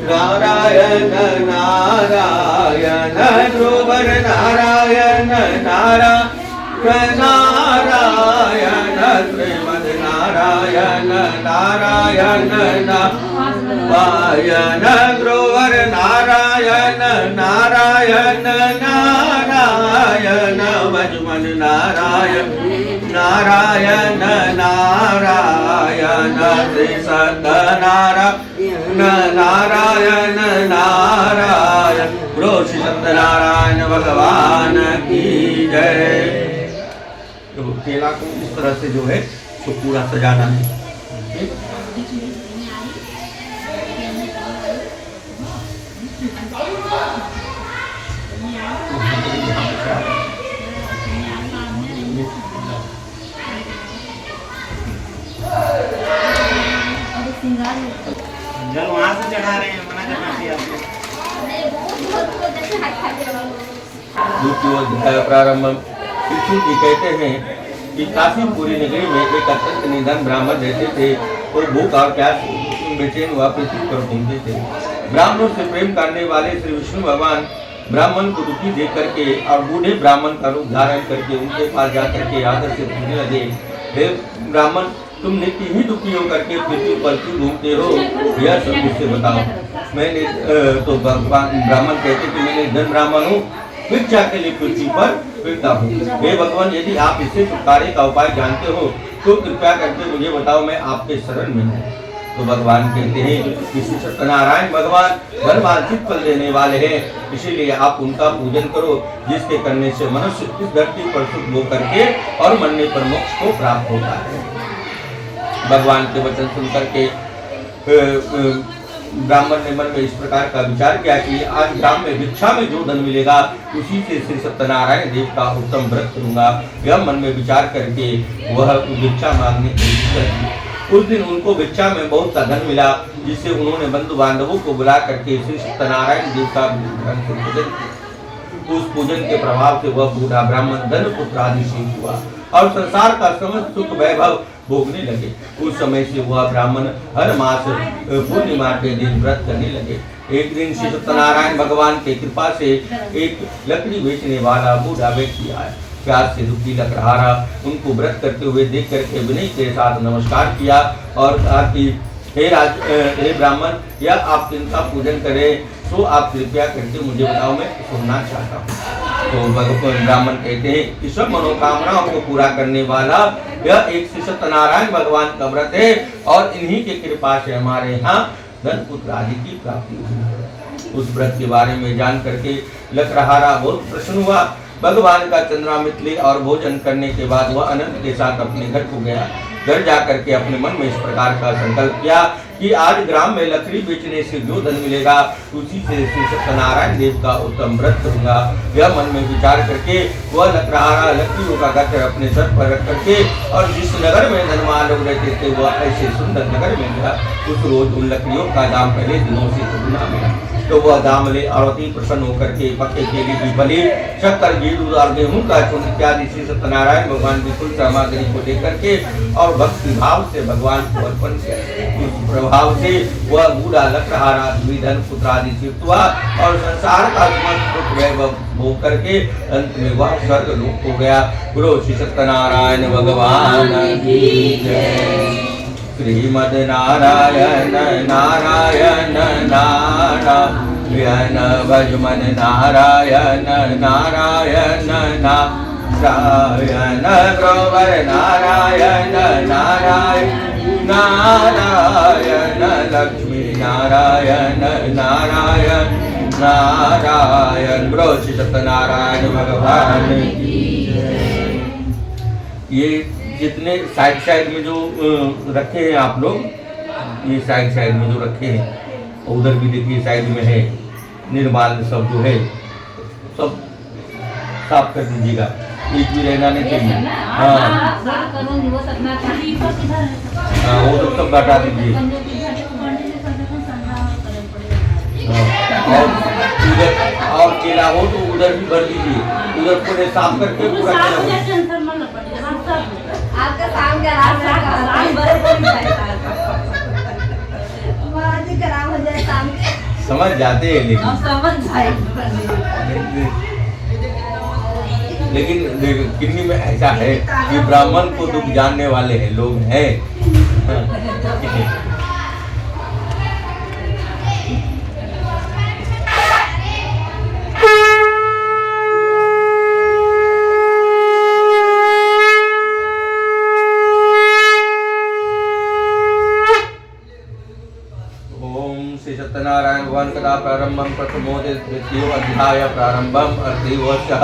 नारायण नारायण ध्रुवर नारायण नारायण नारायण श्रीमद नारायण नारायण नारायण ध्रुवर नारायण नारायण नारायण भजमन नारायण नारायण नारायण श्री सत्यनारायण नारायण नारायण गुरु श्री सत्यनारायण भगवान की जय। तो केला को इस तरह से जो है तो पूरा सजाना है। जल वहाँ से चढ़ा रहे हैं, मना करना चाहिए आपको। द्वितीय अध्याय प्रारंभ। शिशु जी कहते हैं कि काशीपुरी नगरी में एक अत्यंत निधन ब्राह्मण रहते थे और भूख और प्यास बेचैन हुआ पृथ्वी पर घूमते थे। ब्राह्मणों से प्रेम करने वाले श्री विष्णु भगवान ब्राह्मण को दुखी देख करके और बूढ़े ब्राह्मण का रूप धारण करके उनके पास जाकर के आदर से पूछने लगे, हे ब्राह्मण, तुम नित्य ही दुखी होकर के पृथ्वी पर क्यों घूमते हो, यह सब मुझसे बताओ। मैंने तो ब्राह्मण कहते कि मैं निर्धन ब्राह्मण हूँ, भिक्षा के लिए पृथ्वी पर फिरता हूँ। हे भगवान, यदि आप इससे छुटकारे का उपाय जानते हो तो कृपया करके मुझे बताओ, मैं आपके शरण में हूँ। तो भगवान कहते हैं कि श्री सत्यनारायण भगवान धर्मार्जित फल देने वाले हैं, इसीलिए आप उनका पूजन करो, जिसके करने से मनुष्य इस धरती पर सुख भोग करके और मरने पर मोक्ष को प्राप्त होता है। भगवान के वचन सुन करके ब्राह्मण ने मन में इस प्रकार का विचार किया कि आज ग्राम में भिक्षा में जो धन मिलेगा उसी से श्री सत्यनारायण देव का उत्तम व्रत करूंगा। यह मन में विचार करके वह भिक्षा मांगने की उस दिन उनको भिक्षा में बहुत सा धन मिला, जिससे उन्होंने बंधु बांधवों को बुला करके श्री सत्यनारायण देव का पूजन। उस पूजन के प्रभाव से वह बूढ़ा ब्राह्मण धन पुत्र आदि से हुआ और संसार का समस्त सुख वैभव भोगने लगे। उस समय से वह ब्राह्मण हर मास पूर्णिमा के दिन व्रत करने लगे। एक दिन श्री सत्यनारायण भगवान की कृपा से एक लकड़ी बेचने वाला बूढ़ा व्यक्ति आया। प्यास से दुखी लकड़हारा उनको व्रत करते हुए देख करके विनय के साथ नमस्कार किया और कहा कि हे ब्राह्मण, या आप जिनका पूजन करें तो आप कृपया करके मुझे बताओ, मैं सुनना चाहता हूँ। तो भगवान ब्राह्मण कहते हैं कि सब मनोकामनाओं को पूरा करने वाला यह एक श्री सत्यनारायण भगवान का व्रत है और इन्हीं की कृपा से हमारे यहाँ धन पुत्र आदि की प्राप्ति हुई। उस व्रत के बारे में जान करके लकड़हारा बहुत प्रसन्न हुआ। भगवान का चंद्रमा मितले और भोजन करने के बाद वह आनंद के साथ अपने घर को गया। घर जाकर के अपने मन में इस प्रकार का संकल्प किया कि आज ग्राम में लकड़ी बेचने से जो धन मिलेगा उसी से श्री सत्यनारायण देव का उत्तम व्रत करूंगा। यह मन में विचार करके वह लकड़हारा लकड़ियों का गट्ठर अपने सर पर रख करके और जिस नगर में धनवान लोग रहते थे वह ऐसे सुंदर नगर में गया। उस रोज उन लकड़ियों का दाम पहले दिनों से दुगना मिला। तो वह दामले और अति प्रसन्न होकर के पक्के केले की बलि, शक्कर, घी, दूध और गेहूं का चूर्ण इत्यादि श्री सत्यनारायण भगवान की कुल सामग्री को लेकर के और भक्ति भाव से भगवान को अर्पण किया। उस प्रभाव से वह बूढ़ा लकड़हारा धन पुत्र आदि सिद्ध हुआ और संसार का समस्त दुख भोग करके अंत में वह स्वर्ग लोक हो गया। गुरु श्री सत्यनारायण भगवान की जय। श्रीमद नारायण नारायण नारायण भजमन नारायण नारायण नारायण ग्रोवर नारायण नारायण नारायण लक्ष्मी नारायण नारायण नारायण। गुरु श्री सत्यनारायण भगवान की जय। ये जितने साइड साइड में जो रखे हैं आप लोग, ये साइड साइड में जो रखे हैं, उधर भी देखिए साइड में है, निर्माल सब जो है सब साफ कर दीजिएगा, एक भी रहना नहीं चाहिए। हाँ हाँ वो तो सब हटा दीजिए। और उधर और केला हो तो उधर भी भर दीजिए, उधर पूरे साफ करके पूरा आपका काम खराब हो जाए शाम के। समझ जाते हैं लेकिन किन्नी में ऐसा है कि ब्राह्मण को दुख जानने वाले हैं लोग हैं। सत्यनारायण भगवान कदा प्रारंभम प्रथमोदय द्वितीय अध्याय प्रारंभम अर्थिवशः।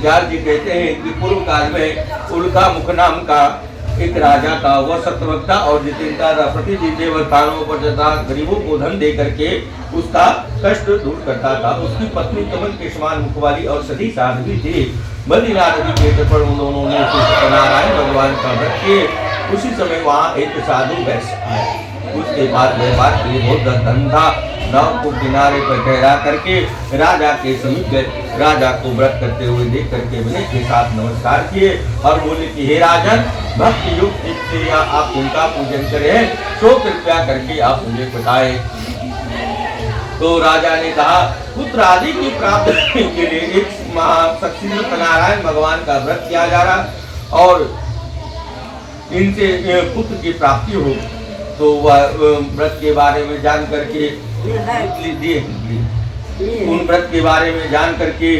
व्यास जी कहते हैं कि पूर्व काल में उल्का मुख नाम का एक राजा था। वह सत्यवक्ता और जितेंद्र था। प्रतिदिन देवस्थानों पर तथा गरीबों को धन दे करके उसका कष्ट दूर करता था। उसकी पत्नी कमल के समान मुख वाली और सदी साध्वी थी। बद्रीनाथ नदी के तट पर उन दोनों ने सत्यनारायण भगवान का व्रत किए। उसी समय वहाँ एक साधु वैश्य आया। उसके बाद व्यापार के लिए बहुत धन था। नाव को किनारे पर ठहरा करके राजा के समीप गए। राजा को व्रत करते हुए देख करके विनय के साथ नमस्कार किए और बोले कि हे राजन, भक्ति युक्त से आप उनका पूजन करें, तो कृपया करके आप मुझे बताएं। तो राजा ने कहा, पुत्र आदि की प्राप्ति के लिए एक महाशक्ति सत्यनारायण भगवान का व्रत किया जा रहा और इनसे पुत्र की प्राप्ति हो। तो वह व्रत के बारे में जान करके उन व्रत के बारे में जान करके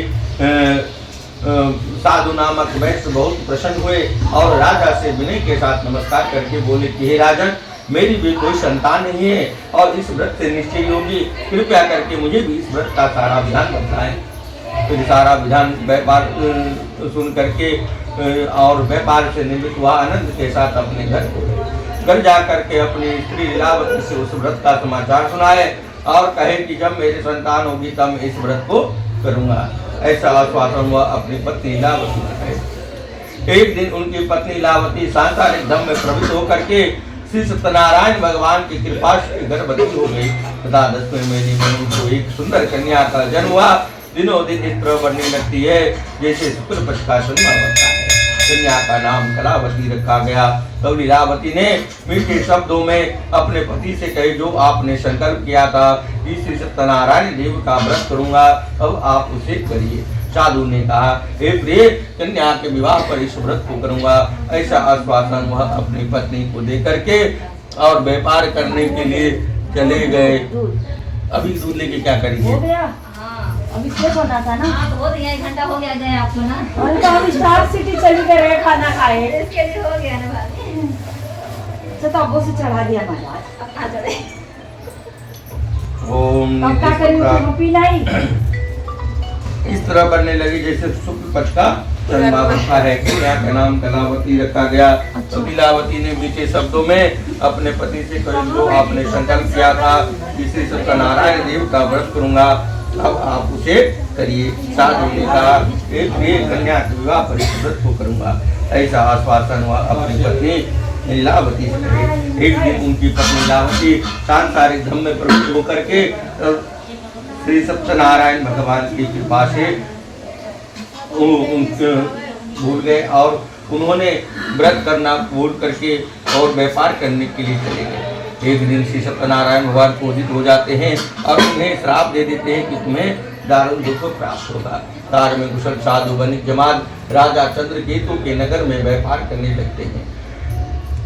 साधु नामक वैश्य बहुत प्रसन्न हुए और राजा से विनय के साथ नमस्कार करके बोले कि हे राजन, मेरी भी कोई संतान नहीं है और इस व्रत से निश्चय होगी, कृपया करके मुझे भी इस व्रत का सारा विधान बताएं। फिर सारा विधान व्यापार सुन करके और व्यापार से निमित्त हुआ आनंद के साथ अपने घर जा करके अपनी स्त्री लीलावती से उस व्रत का समाचार सुनाए और कहे कि जब मेरी संतान होगी तब मैं इस व्रत को करूंगा। ऐसा आश्वासन वह अपनी पत्नी लीलावती ने कहे। एक दिन उनकी पत्नी लीलावती सांसारिक धम में प्रवृत्त होकर के श्री सत्यनारायण भगवान की कृपा से गर्भवती हो गई तथा 10वें महीने में उनको एक सुंदर कन्या का जन्म हुआ। दिनों दिन इस तरह बढ़ने लगती है जैसे शुक्ल पक्ष का शनिवार बनता है। कन्या का नाम कलावती रखा गया। तब लीलावती ने मीठे शब्दों में अपने पति से कहे, जो आपने संकल्प किया था कि श्री सत्यनारायण देव का व्रत करूंगा, अब आप उसे करिए। साधु ने कहा, हे प्रिय, कन्या के विवाह पर इस व्रत को करूंगा। ऐसा आश्वासन वह अपनी पत्नी को दे करके और व्यापार करने के लिए चले गए। अभी दूध लेके क्या करेंगे? अभी क्या होना था ना? हाँ, तो हो गया, 1 घंटा हो गया गए आपको ना। और तो हम स्टार सिटी चली गए खाना खाए। इसके लिए हो गया ना भाभी। तो अब से चढ़ा दिया महाराज। अब आ चले। ओम अब क्या करेंगे? पिलाई इस तरह बनने लगी जैसे शुक्ल पक्ष का चंद्रमा बनता है। कन्या का नाम कलावती रखा गया। तो लीलावती ने मीठे शब्दों में अपने पति से कहा, जो आपने संकल्प किया था कि श्री सत्यनारायण देव का व्रत करूंगा, अब आप उसे करिए। साधु ने कहा, एक कन्या के विवाह पर इस व्रत को करूंगा। ऐसा आश्वासन हुआ अपनी पत्नी लीलावती से कहे। एक दिन उनकी पत्नी लीलावती सांसारिक धर्म में प्रवृत्त होकर के श्री सत्यनारायण भगवान की कृपा से उनके भूल गए और उन्होंने व्रत करना भूल करके और व्यापार करने के लिए चले गए। एक दिन श्री सत्यनारायण भगवान क्रोधित हो जाते हैं और उन्हें श्राप दे देते हैं कि तुम्हें दारुण दुख प्राप्त होगा। तार में कुशल साधु वणिक जमात राजा चंद्रकेतु के नगर में व्यापार करने लगते हैं।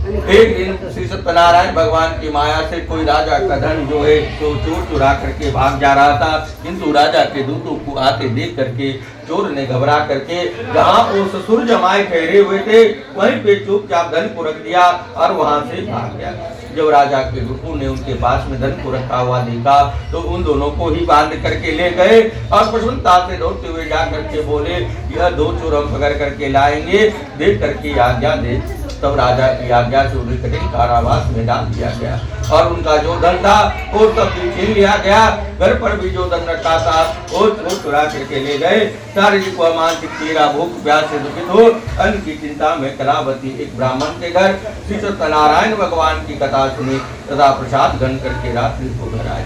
एक दिन श्री सत्यनारायण भगवान की माया से कोई राजा का धन जो है तो चोर चुरा करके भाग जा रहा था, किंतु राजा के दूतों को आते देख करके चोर ने घबरा करके जहाँ वो ससुर जमाए ठहरे हुए थे वहीं पे चुपचाप धन को रख दिया और वहां से भाग गया। जब राजा के दूतों ने उनके पास में धन को रखा हुआ देखा तो उन दोनों को ही बांध करके ले गए और प्रसन्नता से दौड़ते हुए जा करके बोले, यह दो चोर हम पकड़ करके लाएंगे, देख करके आज्ञा दे। तब राजा की आज्ञा से उन्हें कठिन कारावास में डाल दिया गया और उनका जो धन था वो सब भी छीन लिया गया। घर पर भी जो धन रखा था वो चुरा करके ले गए। शारीरिक व मानसिक पीड़ा, भूख प्यास से दुखित हो अन्न की चिंता में कलावती एक ब्राह्मण के घर श्री सत्यनारायण भगवान की कथा सुनी तथा प्रसाद ग्रहण करके रात्रि को घर आए।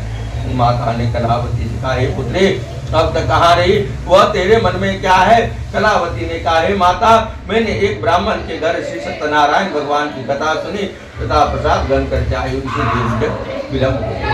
माता ने कलावती से कहा, हे पुत्री अब तक कहाँ रही, वह तेरे मन में क्या है? कलावती ने कहा, हे माता मैंने एक ब्राह्मण के घर श्री सत्यनारायण भगवान की कथा सुनी तथा प्रसाद ग्रहण करके आई, उनसे देश के विलम्ब हो गया।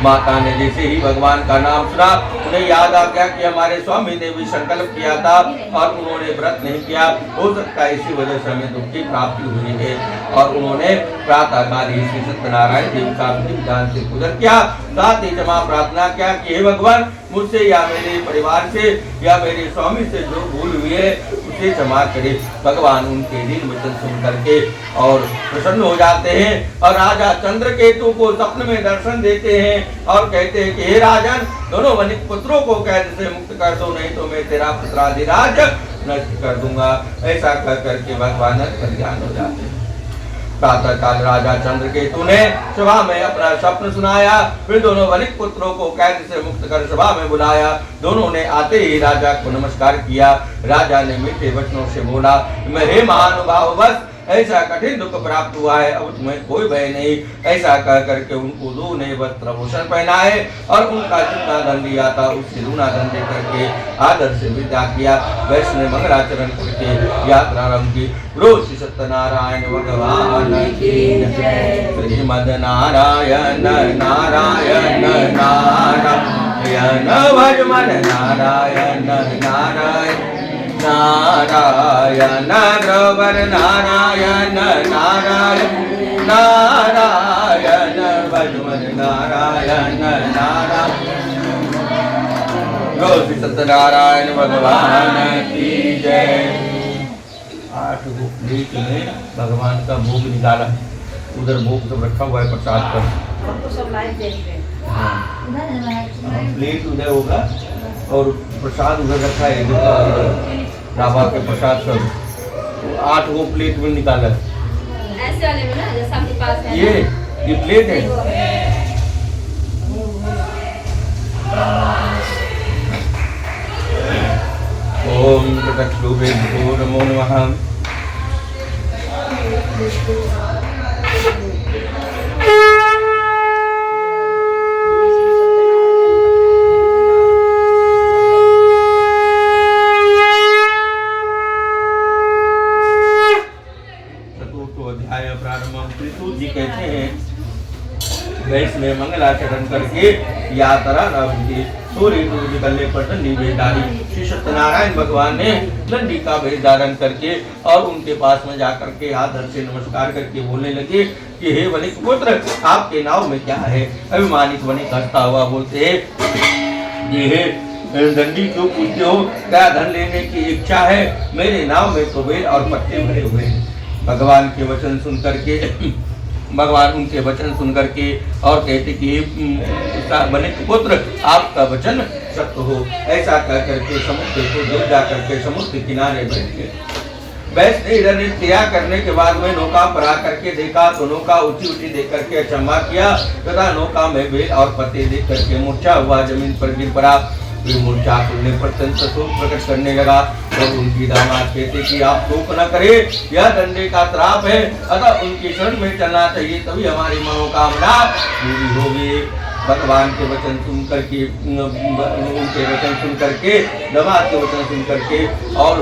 माता ने जैसे ही भगवान का नाम सुना उन्हें याद आ गया कि हमारे स्वामी ने भी संकल्प किया था और उन्होंने व्रत नहीं किया, हो सकता है इसी वजह से हमें दुख की प्राप्ति हुई है। और उन्होंने प्रातः काल ही श्री सत्यनारायण देव का विधान से पूजन किया, साथ ही क्षमा प्रार्थना किया कि हे भगवान मुझसे या मेरे परिवार से या मेरे स्वामी से जो भूल हुई है उसे क्षमा करे। भगवान उनके दिन वचन सुन करके और प्रसन्न हो जाते हैं और राजा चंद्रकेतु को स्वप्न में दर्शन देते हैं और कहते हैं कि हे राजन दोनों वणिक पुत्रों को कैद से मुक्त कर दो, नहीं तो मैं तेरा पुत्राधिराज नष्ट कर दूंगा। ऐसा कर करके भगवान कल्याण हो जाते हैं। प्रातः काल राजा चंद्रकेतु ने सभा में अपना स्वप्न सुनाया, फिर दोनों वणिक पुत्रों को कैद से मुक्त कर सभा में बुलाया। दोनों ने आते ही राजा को नमस्कार किया। राजा ने मीठे वचनों से बोला, मैं हे महानुभाव बस ऐसा कठिन दुख प्राप्त हुआ है, अब तुम्हें कोई भय नहीं। ऐसा कह करके उनको दो नए वस्त्र भूषण पहनाए और उनका जितना धन लिया था उससे दूना धन दे करके आदर से विदा किया। वैष्णव मंगलाचरण करके यात्रा आरंभ की। रोज श्री सत्यनारायण भगवान की जय। श्रीमद नारायण नारायण नारायण भजमन नारायण नारायण नारायण द्रवर नारायण नारायण नारायण भजमन नारायण नारायण। श्री सत्यनारायण भगवान की जय। 8 प्लेट में भगवान का भोग निकाला, उधर भोग सब रखा हुआ है प्रसाद पर, सब लाइव देख रहे हैं। प्लेट उधर होगा और प्रसाद उधर रखा है, ढाबा के प्रसाद सब 8 वो प्लेट में निकाला। ऐसे वाले में ना जैसा आपके पास है ये प्लेट है। ओम तत्सुभेभ्यो नमो नमः। वैष्णव मंगलाचरण करके यात्रा आरंभ की। सूर्य निकलने पर दंडी भेज डाली। श्री सत्यनारायण भगवान ने दंडी का भेष धारण करके और उनके पास में जाकर के आदर से नमस्कार करके बोलने लगे कि हे वणिक पुत्र आपके नाव में क्या है? अभिमानित वणिक हंसता हुआ बोलते हैं, ये है दंडी क्यों पूछते हो? क्या धन लेने की इच्छा है? मेरे नाव में तो बेल और पत्ते भरे हुए हैं। भगवान के वचन सुन करके भगवान उनके वचन सुन करके और कहते कि वणिक पुत्र आपका वचन सत्य हो। ऐसा कह करके समुद्र को दूर जा करके समुद्र किनारे बैठ गए। वैष्णव रणनीति क्रिया करने के बाद में नौका पर आकर के देखा तो नौका ऊंची देख करके अचंभा किया तथा नौका में बेल और पत्ते देख करके मूर्छा हुआ जमीन पर गिर पड़ा। फिर मूर्छा खुलने पर तंत्र शोक प्रकट करने लगा। तब उनकी दामाद कहते कि आप शोक न करे, यह दंडे का श्राप है, अतः उनकी शरण में चलना चाहिए, तभी हमारी मनोकामना पूरी होगी। भगवान के वचन सुन करके, उनके वचन सुन करके, दामाद के वचन सुन करके और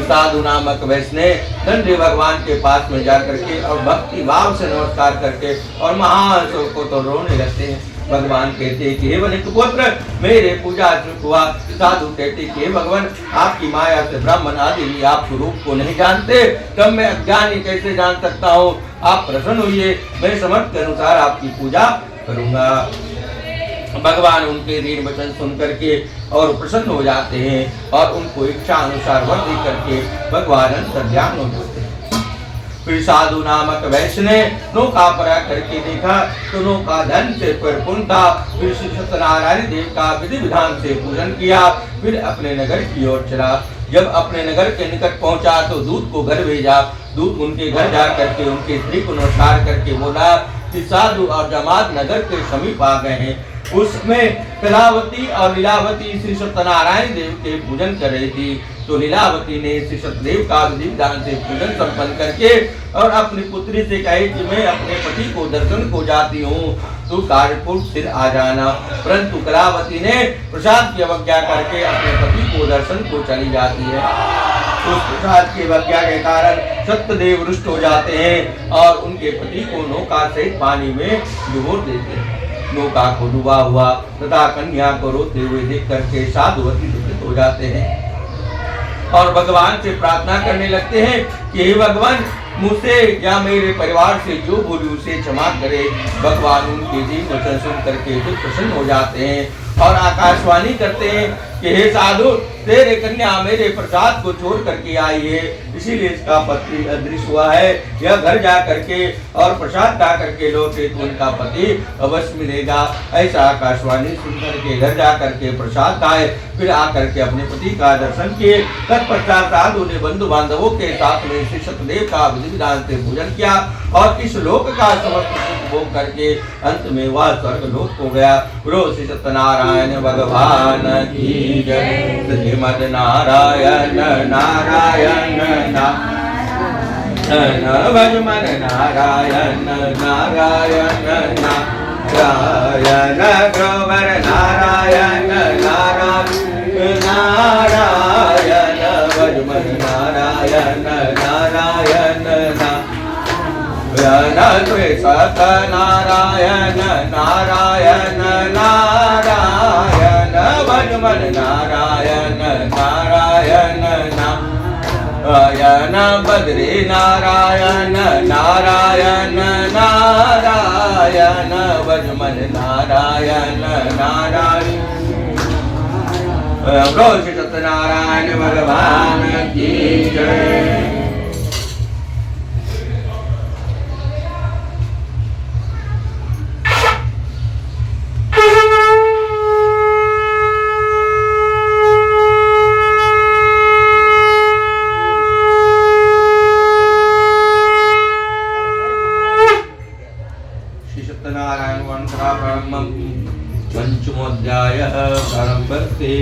साधु नामक वैष्णव दंडे भगवान के पास में जा करके और भक्ति भाव से नमस्कार करके और महाशोक को तो रोने लगते हैं। भगवान कहते कि हे वनिक पुत्र, मेरे पूजा चुक हुआ। साधु कहते कि हे भगवान, आपकी माया से ब्राह्मण आदि आप स्वरूप को नहीं जानते, तब मैं अज्ञानी कैसे जान सकता हूँ। आप प्रसन्न होइए, मैं समर्थ के अनुसार आपकी पूजा करूंगा। भगवान उनके ऋण वचन सुन करके और प्रसन्न हो जाते हैं और उनको इच्छा अनुसार वर दे करके भगवान अंतर्ध्यान हो जाते हैं। फिर साधु नामक वैष्णव नौका पर करके देखा तो नौका धन से परिपूर्ण था। फिर श्री सत्यनारायण देव का विधि विधान से पूजन किया, फिर अपने नगर की ओर चला। जब अपने नगर के निकट पहुंचा तो दूत को घर भेजा। दूत उनके घर जा करके उनके स्त्री को नमस्कार करके बोला कि साधु और दामाद नगर के समीप आ गए हैं। उसमें कलावती और लीलावती श्री सत्यनारायण देव के पूजन कर रही थी। तो लीलावती ने श्री सत्यदेव का विधि विधान से पूजन संपन्न करके और अपनी पुत्री से कहे कि मैं अपने पति को दर्शन को जाती हूँ, तू कार्यपूर्व फिर आ जाना। परंतु कलावती ने प्रसाद की अवज्ञा करके अपने पति को दर्शन को चली जाती है। उस प्रसाद की अवज्ञा के कारण सत्यदेव रुष्ट हो जाते हैं और उनके पति को नौका सहित पानी में डुबो देते हैं। नौका को डूबा हुआ तथा कन्या को रोते हुए देख करके साधुवती दुखित हो जाते हैं और भगवान से प्रार्थना करने लगते हैं कि हे भगवान, मुझसे या मेरे परिवार से जो बोली उसे क्षमा करे। भगवान उनके दीन वचन सुन करके फिर प्रसन्न हो जाते हैं और आकाशवाणी करते हैं कि हे साधु, तेरे कन्या मेरे प्रसाद को छोड़ करके आई है, इसीलिए इसका पति अदृश्य हुआ है। यह घर जा करके और प्रसाद ला करके लौटे तो उनका पति अवश्य मिलेगा। ऐसा आकाशवाणी सुन करके घर जा करके प्रसाद खाए, फिर आकर के अपने पति का दर्शन किए। तत्पश्चात साधु ने बंधु बांधवों के साथ में श्री सत्यदेव का विधि विधान से पूजन किया और इस लोक का समस्त सुख भोग करके अंत में वह स्वर्ग लोक हो गया। बोलो श्री सत्यनारायण भगवान की जय। श्रीमद नारायण नारायण नारायण भजमन नारायण नारायण नारायण ग्रोवर नारायण नारायण नारायण भजमन नारायण नारायण सत्यनारायण नारायण नारायण भजमन नारायण नारायण नारायण बद्री नारायण नारायण नारायण भजमन नारायण नारायण। बोलो श्री सत्यनारायण भगवान की जय। पंचमोऽध्यायः प्रारंभते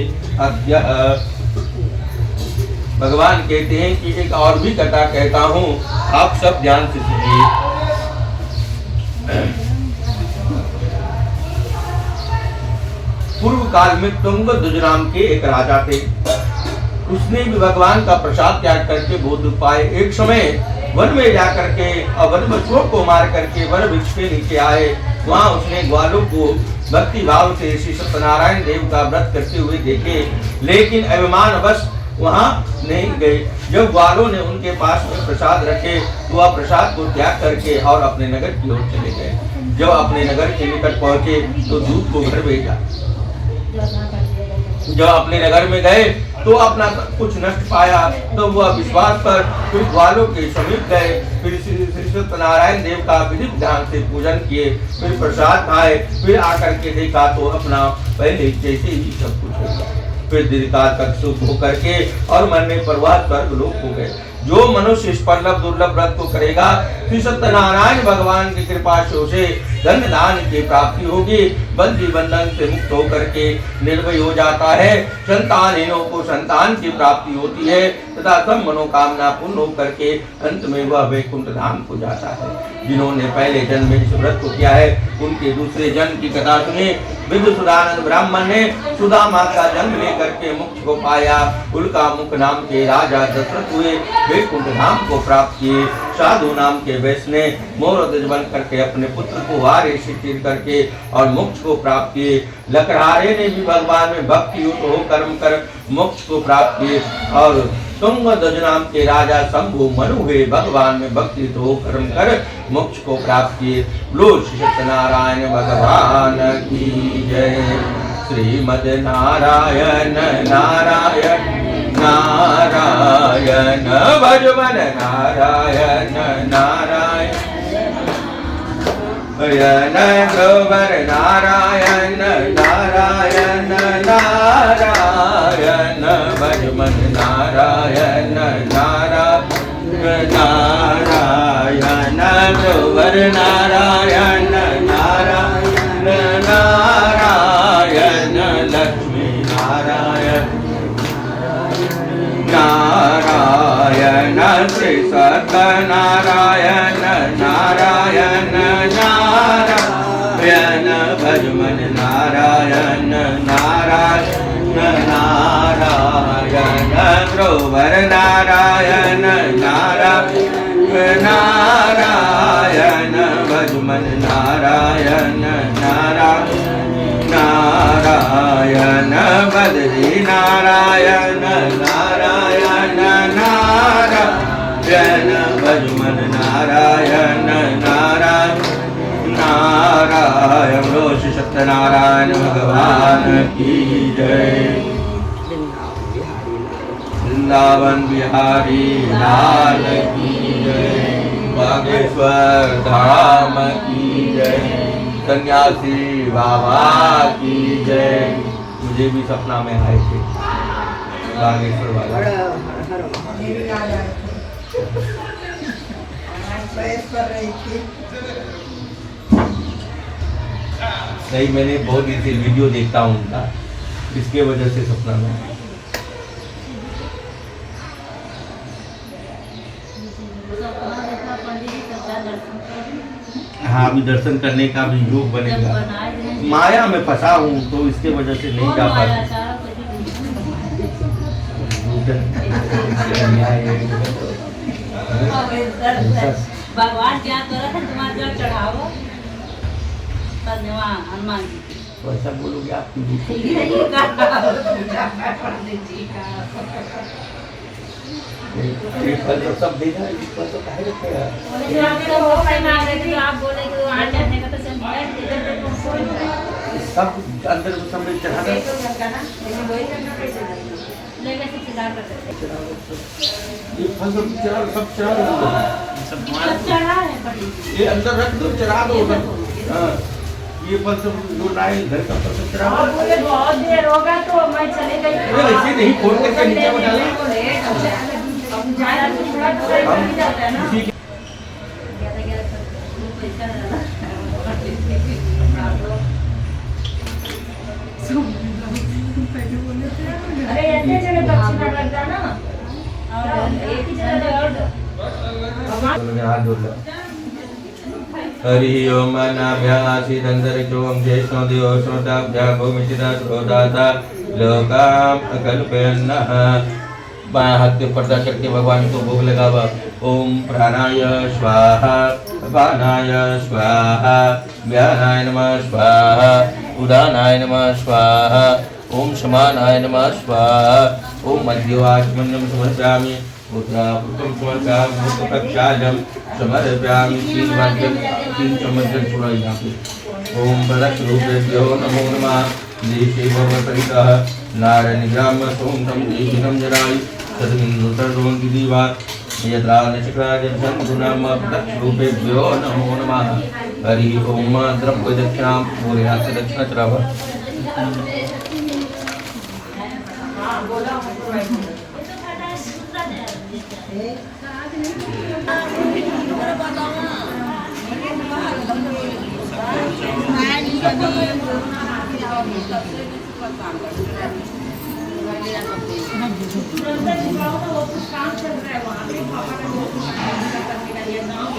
अद्य। भगवान कहते हैं कि एक और भी कथा कहता हूँ, आप सब ध्यान से सुनिए। पूर्व काल में तुंगध्वज नाम के एक राजा थे। उसने भी भगवान का प्रसाद त्याग करके बहुत दुख पाए। एक समय वन में जाकर के और वन पशुओं को मार करके वन वृक्ष के नीचे आए। वहाँ उसने ग्वालों को भक्ति भाव से श्री सत्यनारायण देव का व्रत करते हुए देखे, लेकिन अभिमानवश वहाँ नहीं गए। जब ग्वालों ने उनके पास में प्रसाद रखे तो वह प्रसाद को त्याग करके और अपने नगर की ओर चले गए। जब अपने नगर के निकट पहुंचे तो दूत को घर भेजा। जब अपने नगर में गए तो अपना कुछ नष्ट पाया, तो वह विश्वास पर फिर ग्वालों के समीप गए। फिर श्री सत्यनारायण देव का विधि विधान से पूजन किए, फिर प्रसाद खाए, फिर आकर के देखा तो अपना पहले जैसे ही सब कुछ हो गया। फिर दीर्घकाल तक सुख होकर के और मरने पर वह स्वर्ग लोक हो गए। जो मनुष्य इस दुर्लभ व्रत को करेगा, श्री सत्यनारायण भगवान की कृपा से उसे धन दान की प्राप्ति होगी। बंदी बंधन से मुक्त होकर के निर्भय हो जाता है। संतानहीनों को संतान की प्राप्ति होती है तथा सब मनोकामना पूर्ण होकर के अंत में वह वैकुंठ धाम को जाता है। जिन्होंने पहले जन्म में इस व्रत को किया है उनके दूसरे जन्म की कथा सुनी। विदुषुदानंद ब्राह्मण ने सुदामा का जन्म लेकर के मोक्ष को पाया। उल्का मुख नाम के राजा दशरथ हुए, वैकुंठ धाम को प्राप्त किए। साधु नाम के वैश्य ने मोरध्वज बन करके अपने पुत्र को वारे शिथिल करके और मोक्ष को प्राप्त किए। लकड़हारे ने भी भगवान में भक्ति युक्त हो कर्म कर मोक्ष को प्राप्त किए। और तुंगध्वज नाम के राजा शंभु मनु हुए, भगवान में भक्ति हो कर्म कर मोक्ष को प्राप्त किए। बोलो श्री सत्यनारायण भगवान की जय। श्रीमद नारायण नारायण नारायण भजमन नारायण नारायण ध्रुवर नारायण नारायण नारायण भजमन नारायण नारायण नारायण ध्रुवर नारायण नारायण नारायण लक्ष्मी नारायण नारायण श्री सत्यनारायण नारायण नारायण भजमन नारायण नारायण नारायण ध्रुवर नारायण नारायण नारायण भजमन नारायण नारायण नारायण बद्री नारायण नारायण नारायण भजमन नारायण नारायण नारायण बोलो श्री सत्यनारायण भगवान की जय। वृंदावन बिहारी लाल की जय। बागेश्वर धाम की जय। सन्यासी बाबा की जय। मुझे भी सपना में आए थे बागेश्वर वाला। नहीं, मैंने बहुत ही वीडियो देखता हूँ उनका, इसके वजह से सपना में आया। हाँ, अभी दर्शन करने का भी योग बनेगा। माया में फंसा हूँ तो इसके वजह से नहीं जा पाता। भगवान क्या करो तुम्हारा जल चढ़ाओ धन्यवाद हनुमान जी। तो ऐसा बोलोगे आप फल तो सब देना, फल तो काहे रखेगा। आप बोले कि आज जाने का तो सब अंदर सब में चढ़ा दो। ये फल सब चढ़ा, सब चढ़ा दो, ये अंदर रख दो, चढ़ा दो उधर। हाँ, ये फल सब जो लाए घर का फल सब चढ़ा दो। बहुत देर होगा तो मैं चले गई। ऐसे नहीं, फोड़ करके नीचे में डालना। अरे ऐसे जगह दक्षिणा लगता ना, एक ही जगह हरि ओम अनाभ्यासीदंतरिक्षोम ज्येष्ठो देवो श्रोताभ्या भूमिचिता श्रोताता लोकाम अकल्पयन्नः। बायां हाथ के पर्दा करके भगवान को भोग लगावा। ओम प्राणाय स्वाहा, अपानाय स्वाहा, व्यानाय नमः स्वाहा, उदानाय नमः स्वाहा, ओम समानाय नमः स्वाहा, ओम मध्योआचमन्यं समर्पयामि, उत्तरापुत्रं समर्पयामि, मुखप्रक्षालनं समर्पयामि, श्रीवाक्यं तीन चम्मच चूड़ायामि। ओम प्रदक्षरूपेभ्यो नमो नमः। देशे भवपरितः नारायणग्राम सोमं देशिनं जरायु सदमिन्दुतर्दोन्ति दीवात् यद्राजचक्राजन्धुनाम प्रदक्षरूपेभ्यो नमो नमः। हरि ओम द्रव्यदक्षिणां पूरयात् दक्षिणचराव। वो कुछ काम चल रहा है वहाँ पे पापा का वो कुछ काम करने का लिए गाँव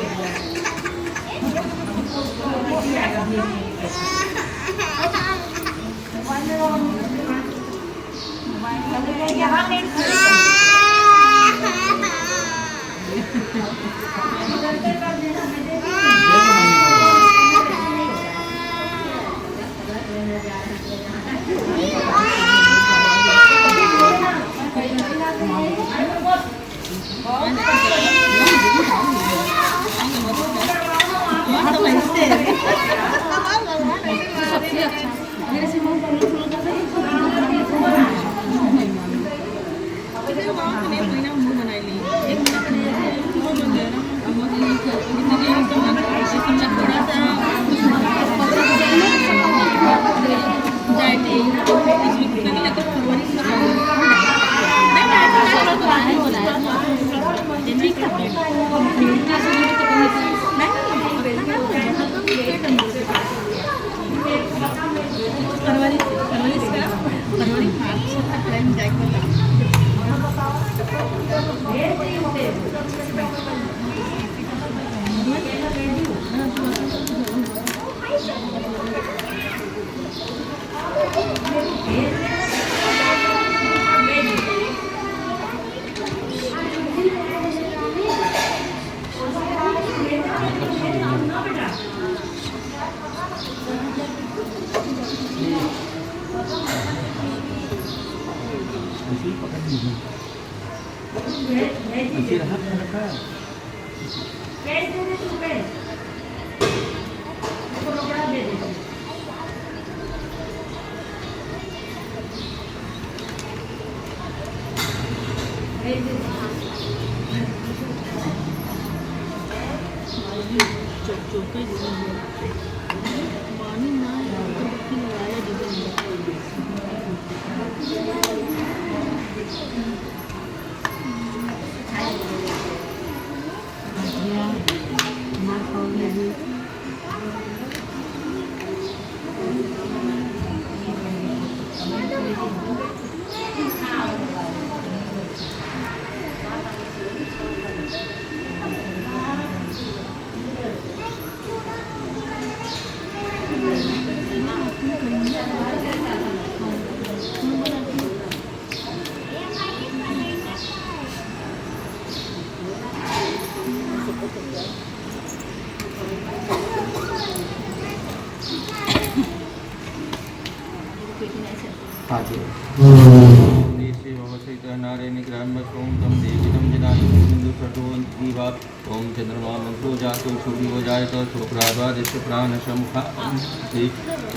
ओम चंद्रमा मंत्रो जातो सूर्यो जायत शुक्राद्वादित्य प्राणशमुखा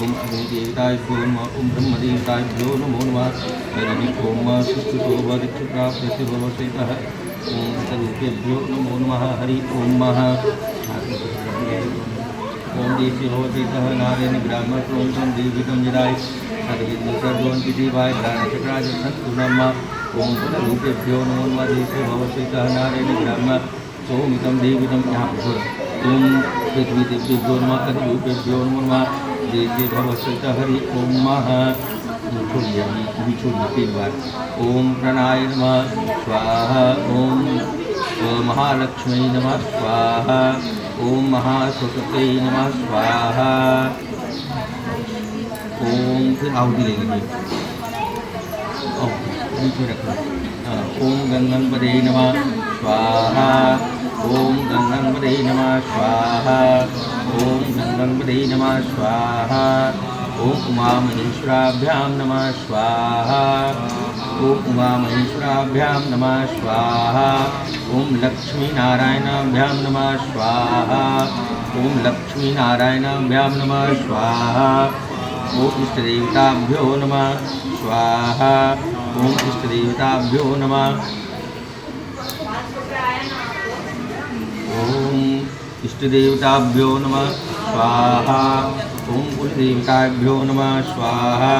ओम अग्निदेवताभ्यो नमः ओम ब्रह्मदेवताभ्यो नमो नमः हरि ओम सुष्ठुतो वदित्य प्राप्यते भवसेतः ओम तरूपेभ्यो नमो नमः हरि ओम ओम देवी भवसेतः नारायण ग्राम प्रोन्तं देवितं जराय सर्वेन्द्र सर्वन्ति देवाय प्राणचक्राय सन्तुनम ओम तरूपेभ्यो नमो नमः देवी भवसेतः नारायण ग्राम सोमितं देवितं यहाँ पर ओम पृथ्वी देव्यो नमः तरूपेभ्यो नमो नमः देवी भवसेतः हरि ओम छोड़िए अभी छोड़िए 3 बार ओम प्रणाय नमः स्वाहा ओम महालक्ष्मी नमः स्वाहा ओम महासरस्वती नमः स्वाहा ओम फिर आहुति लेंगे बीच में रखना ओम गंगनपदे नमः स्वाहा ओम गंगनपदे नमः स्वाहा ओम गंगनपदे नमः स्वाहा ओम उमा महेश्वराभ्यां नमः स्वाहा ओम उमा महेश्वराभ्यां नमः स्वाहा ओम लक्ष्मी नारायणाभ्यां नमः स्वाहा ओम लक्ष्मी नारायणाभ्यां नमः स्वाहा ओम इष्टदेवताभ्यो नमः स्वाहा ओम इष्टदेवताभ्यो नमः ओम इष्टदेवताभ्यो नमः स्वाहा ओम कुलदेवताभ्यो नमः स्वाहा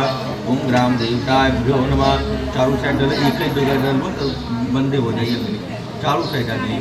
ओम ग्राम देवताभ्यो नमः। चारों साइड एक एक जगह तो बंदे हो जाइए, चारों साइड आ जाइए।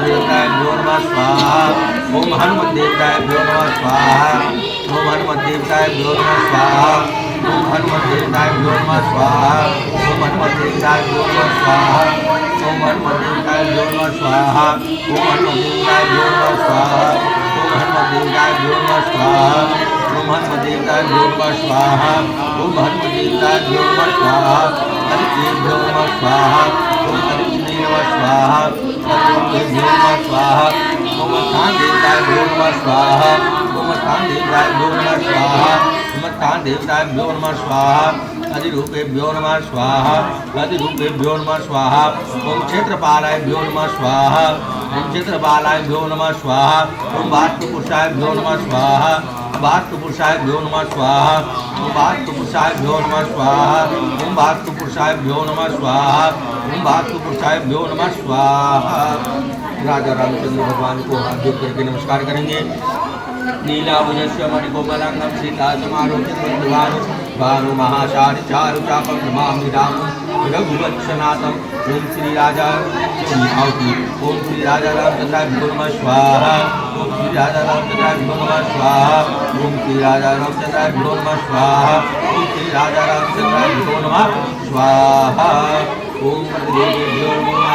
महादेवताभ्यो नमः स्वाहा ओम हनुमद्देवताभ्यो नमः स्वाहा ओम हनुमद्देवताभ्यो नमः स्वाहा ओम हनुमद्देवताभ्यो नमः स्वाहा ओम हनुमद्देवताभ्यो नमः स्वाहा ओम हनुमद्देवताभ्यो नमः स्वाहा ओम हनुमद्देवताभ्यो नमः स्वाहा ओम हनुमद्देवताभ्यो नमः स्वाहा ओम हनुमद्देवताभ्यो नमः स्वाहा ओम हनुमद्देवताभ्यो नमः स्वाहा हरिभ्यो नमः स्वाहा ओम हरिभ्यो नमः स्वाहा हरिभ्यो नमः स्वाहा ओम स्थानदेवताभ्यो नमः स्वाहा ओम स्थानदेवताभ्यो नमः स्वाहा ओम स्थानदेवताभ्यो नमः स्वाहा अधिरूपेभ्यो नमः स्वाहा अधिरूपेभ्यो नमः स्वाहा ओम क्षेत्रपालाभ्यो नमः स्वाहा ओम क्षेत्रपालाभ्यो नमः स्वाहा ओम वास्तुपुरुषाभ्यो नमः स्वाहा वास्तुपुरुषाभ्यो नमः स्वाहा ओम वास्तुपुरुषाभ्यो नमः स्वाहा ओम वास्तुपुरुषाभ्यो नमः स्वाहा ओम वास्तुपुरुषाभ्यो नमः स्वाहा। राजा रामचंद्र भगवान को हाथ जोड़ करके नमस्कार करेंगे। नीलाभुजस्य मणिकोमलांगं सीतासमारोह्य भगवान् भानु महाशारि चारु चापं नमामि रामं रघुवंशनाथं। ओम श्री राजा ओम श्री राजा रामचंद्राभ्यो नमः स्वाहा ओम श्री राजा रामचंद्राभ्यो नमः स्वाहा ओम श्री राजा रामचंद्राभ्यो नमः स्वाहा ओम श्री राजा रामचंद्राभ्यो नमः स्वाहा ओम देवेभ्यो नमः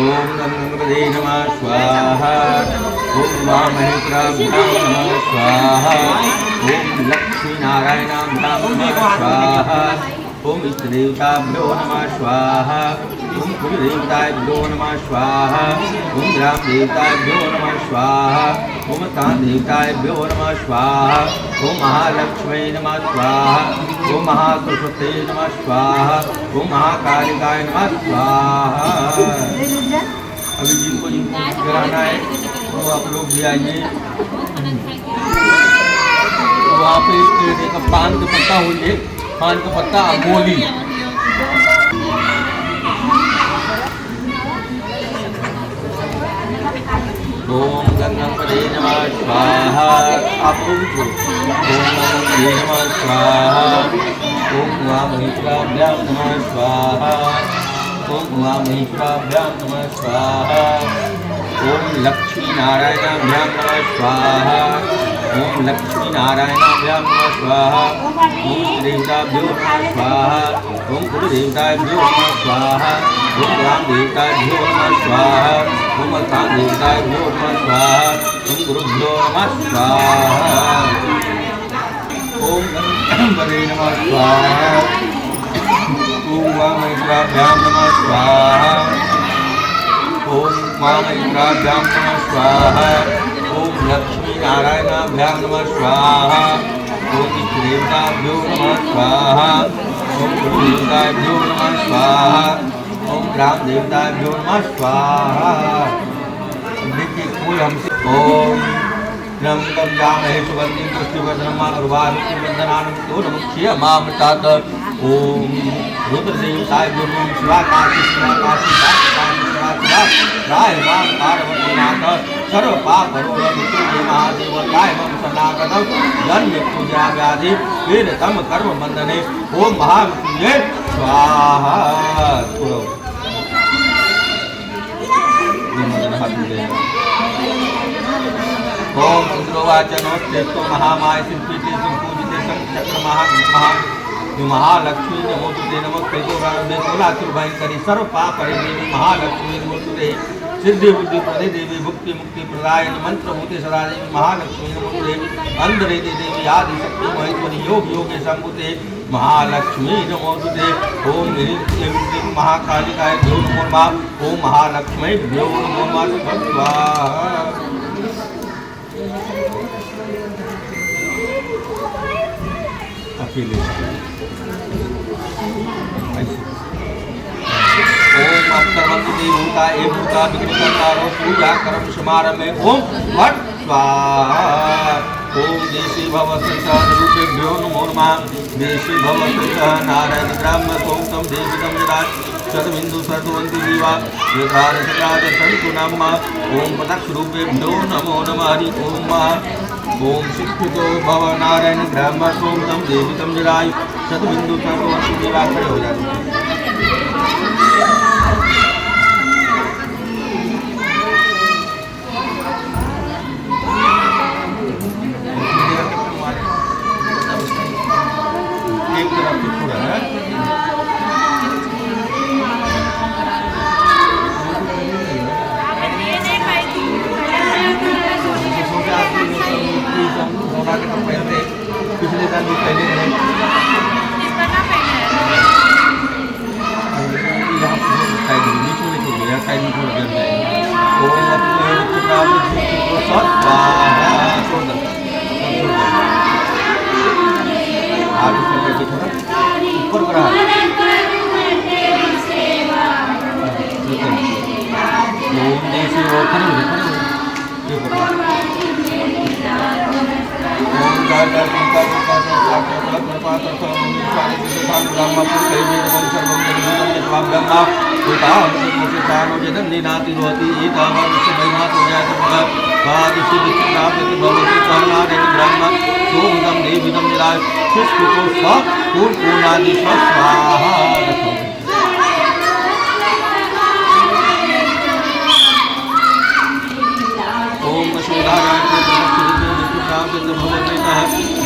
ओम गणपते नमः स्वाहा ओम वामहेश्वराभ्यां नमः स्वाहा ओम लक्ष्मीनारायणाभ्यां नमः स्वाहा ओम इष्टदेवताभ्यो नमः स्वाहा ओम कुलदेवताभ्यो नमः स्वाहा ओम ग्रामदेवताभ्यो नमः स्वाहा ओम तानदेवताभ्यो नमः स्वाहा ओम महालक्ष्मी नमः स्वाहा ओम महासरस्वती नमः स्वाहा ओम महाकालिकाय नमः स्वाहा। अभी जिनको कराना है तो आप लोग भी आइए। तो वहाँ पे एक पान का पत्ता होइए, पान का पत्ता अमोली ओम गंगपते नमः स्वाहा। आप लोग ओम गंगपते नमः स्वाहा ओम वामहेश्वराभ्यां नमः स्वाहा ओम वामहेश्वराभ्यां नमः स्वाहा ओम लक्ष्मीनारायणाभ्यां नमः स्वाहा ओम लक्ष्मीनारायणाभ्यां नमः स्वाहा ओम देवताभ्यो नमः स्वाहा ओम कुलदेवताभ्यो नमः स्वाहा ओम ग्रामदेवताभ्यो नमः स्वाहा ओम स्थानदेवताभ्यो नमः स्वाहा ओम गुरुभ्यो नमः स्वाहा ओम गणपते नमः स्वाहा ओम वामहेश्वराभ्यां नमः स्वाहा ओम वामहेश्वराभ्यां नमः स्वाहा ओम लक्ष्मीनारायणाभ्यां नमः स्वाहा ओम इष्टदेवताभ्यो नमः स्वाहा ओम कुलदेवताभ्यो नमः स्वाहा ओम ग्रामदेवताभ्यो नमः स्वाहा। देखिए कोई हमसे ओम त्र्यंबकं जामहे सुगन्धिं पुष्टिवर्धनं उर्वारुकं तोरणमुख्य मामृतात् ओम रुद्रदेवताय गुरुं शिवाकाशी शिवाकाशी राय मां पार्वतीनाथ सर्वपापरोगमुक्ते महादेवताय मम शरणागतं जन्ममृत्युजरा व्याधि पीडितं कर्मबन्धने ओम महामृत्युंजय स्वाहा। ओम रुद्रवाच नमस्तेस्तु महामाय शिल्पीते संपूजिते शंखचक्र महालक्ष्मी नमोस्तुते नमस्ते गौरांबे सोलासुरभयंकरी सर्वपापहरे देवी महालक्ष्मी नमोस्तुते सिद्धि बुद्धि प्रदे देवी भुक्ति मुक्ति प्रदायिनी मंत्रभूते सदा देवी महालक्ष्मी नमोस्तुते अंधरे देवी आदि शक्ति महेश्वरी योग योगे संभूते महालक्ष्मी नमोस्तुते ओम ह्रीं क्लीं क्लीं महाकालिकाय भ्यो नमो नमः ओम महालक्ष्मी भ्यो नमो नमः स्वाहा। अकेले ओम अप्तरवंतु देवता एवूता विघ्नकर्तारो पूजा कर्म समारम्भे ओम भट स्वाहा ओम देशी भव रूपेभ्यो नमो नमः देशी भव नारायण ब्रह्म सोमतं देवितं जराज शतबिंदु शतवंती जीवा यथारथराज संतुनम ओम पतक्ष रूपेभ्यो नमो नमः हरि ओम ओम शिक्षितो भव नारायण ब्रह्म सोमतं देवितं जराज शतबिंदु शतवंती जीवा खड़े हो जाते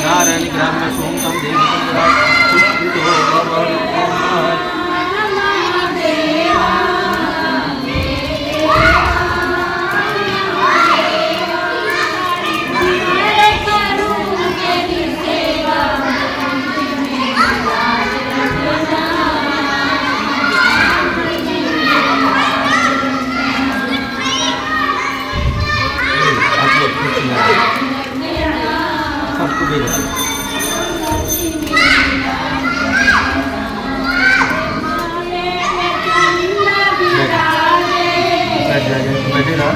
नारायण ग्राम में सोमतम देवी सबको भेजा बैठे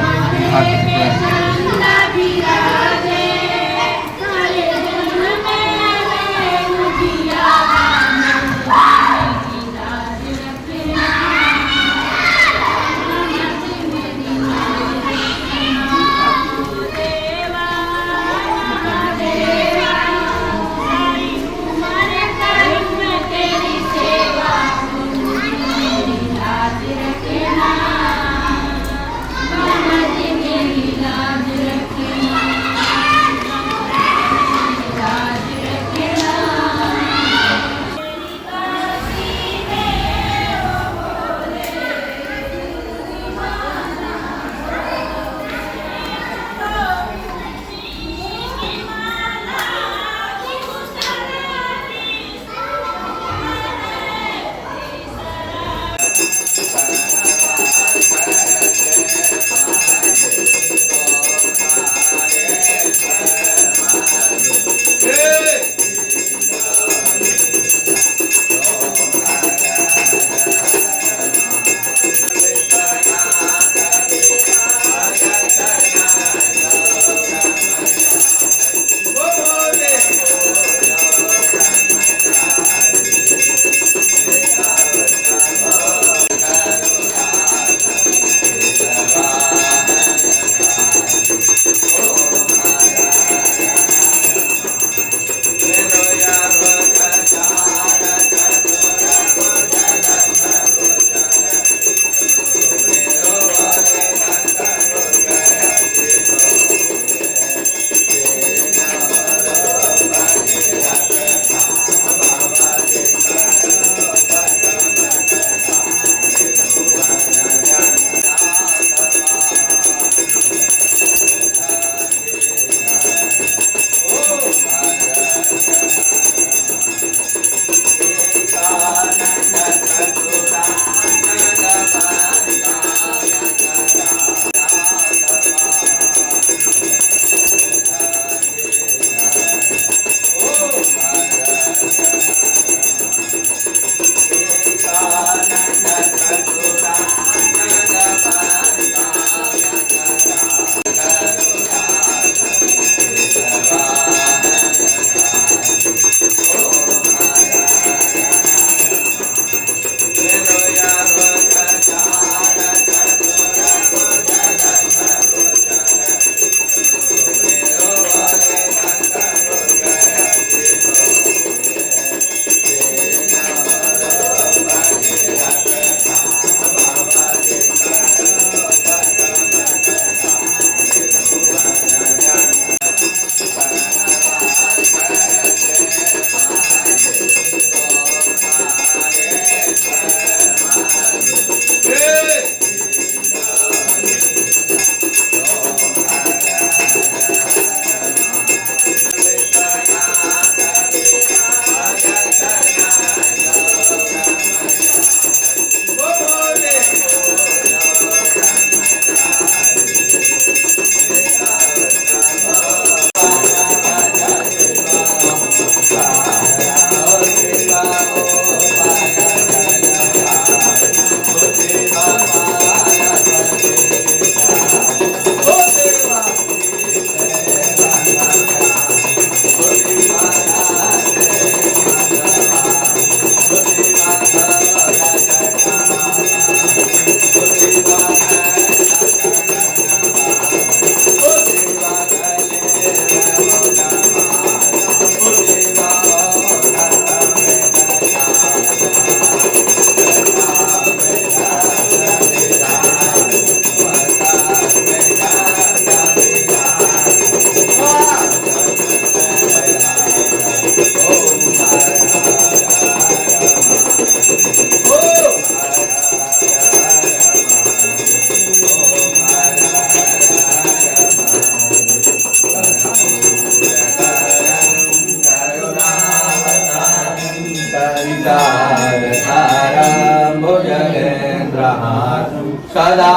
विद्यारतारं भुजगेन्द्रहारं सदा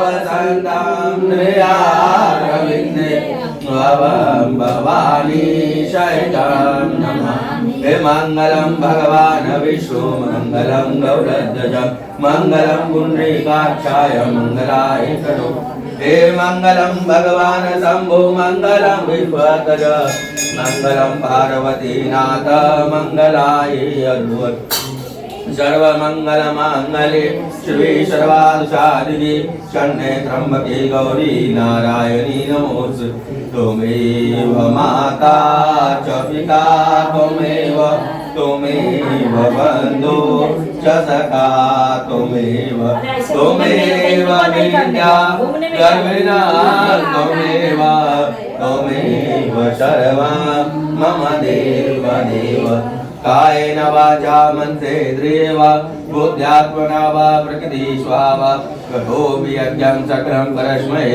वसन्तं हृदयारविन्दे त्वं भवानी शैतं नमामि। हे मङ्गलं भगवान् विष्णु मङ्गलं गौरध्वज मङ्गलं पुण्डरीकाक्षाय मङ्गलाय तनो। हे मङ्गलं भगवान् शम्भो मङ्गलं विश्वतज मङ्गलं पार्वतीनाथ मङ्गलाय अद्भुत। सर्वमङ्गलमाङ्गल्ये शिवे सर्वार्थसाधिके शरण्ये त्र्यम्बके गौरी नारायणी नमोस्तुते। त्वमेव माता च पिता त्वमेव बन्धु च सखा त्वमेव विद्या द्रविणा त्वमेव सर्वं मम देव कायेन वाचा मनसेन्द्रियेण वा बुद्ध्यात्मना वा प्रकृतिस्वा वा करोमि यज्ञं सकलं परस्मै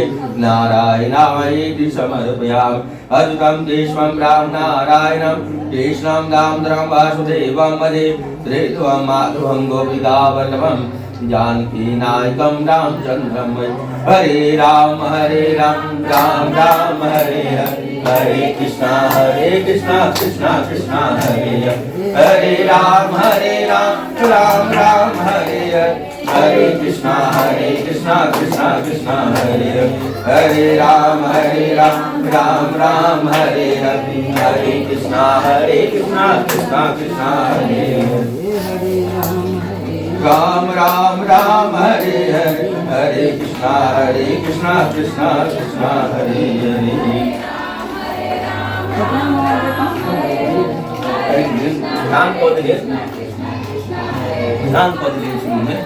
नारायणाय समर्पयामि। अच्युतं केशवं रामनारायणं कृष्णं दामोदरं वासुदेवं वन्दे श्रीत्वं माधवं गोपिकावल्लभं जानकीनायकं रामचन्द्रं वै। हरे राम राम राम हरे हरे कृष्णा कृष्णा कृष्णा हरे हरे राम राम राम हरे हरे कृष्णा कृष्णा कृष्णा हरे हरे राम राम राम हरे हरे कृष्णा कृष्णा कृष्णा हरे राम राम हरे हरे कृष्णा कृष्णा कृष्णा हरे हरे। ध्यान को दिए सुनने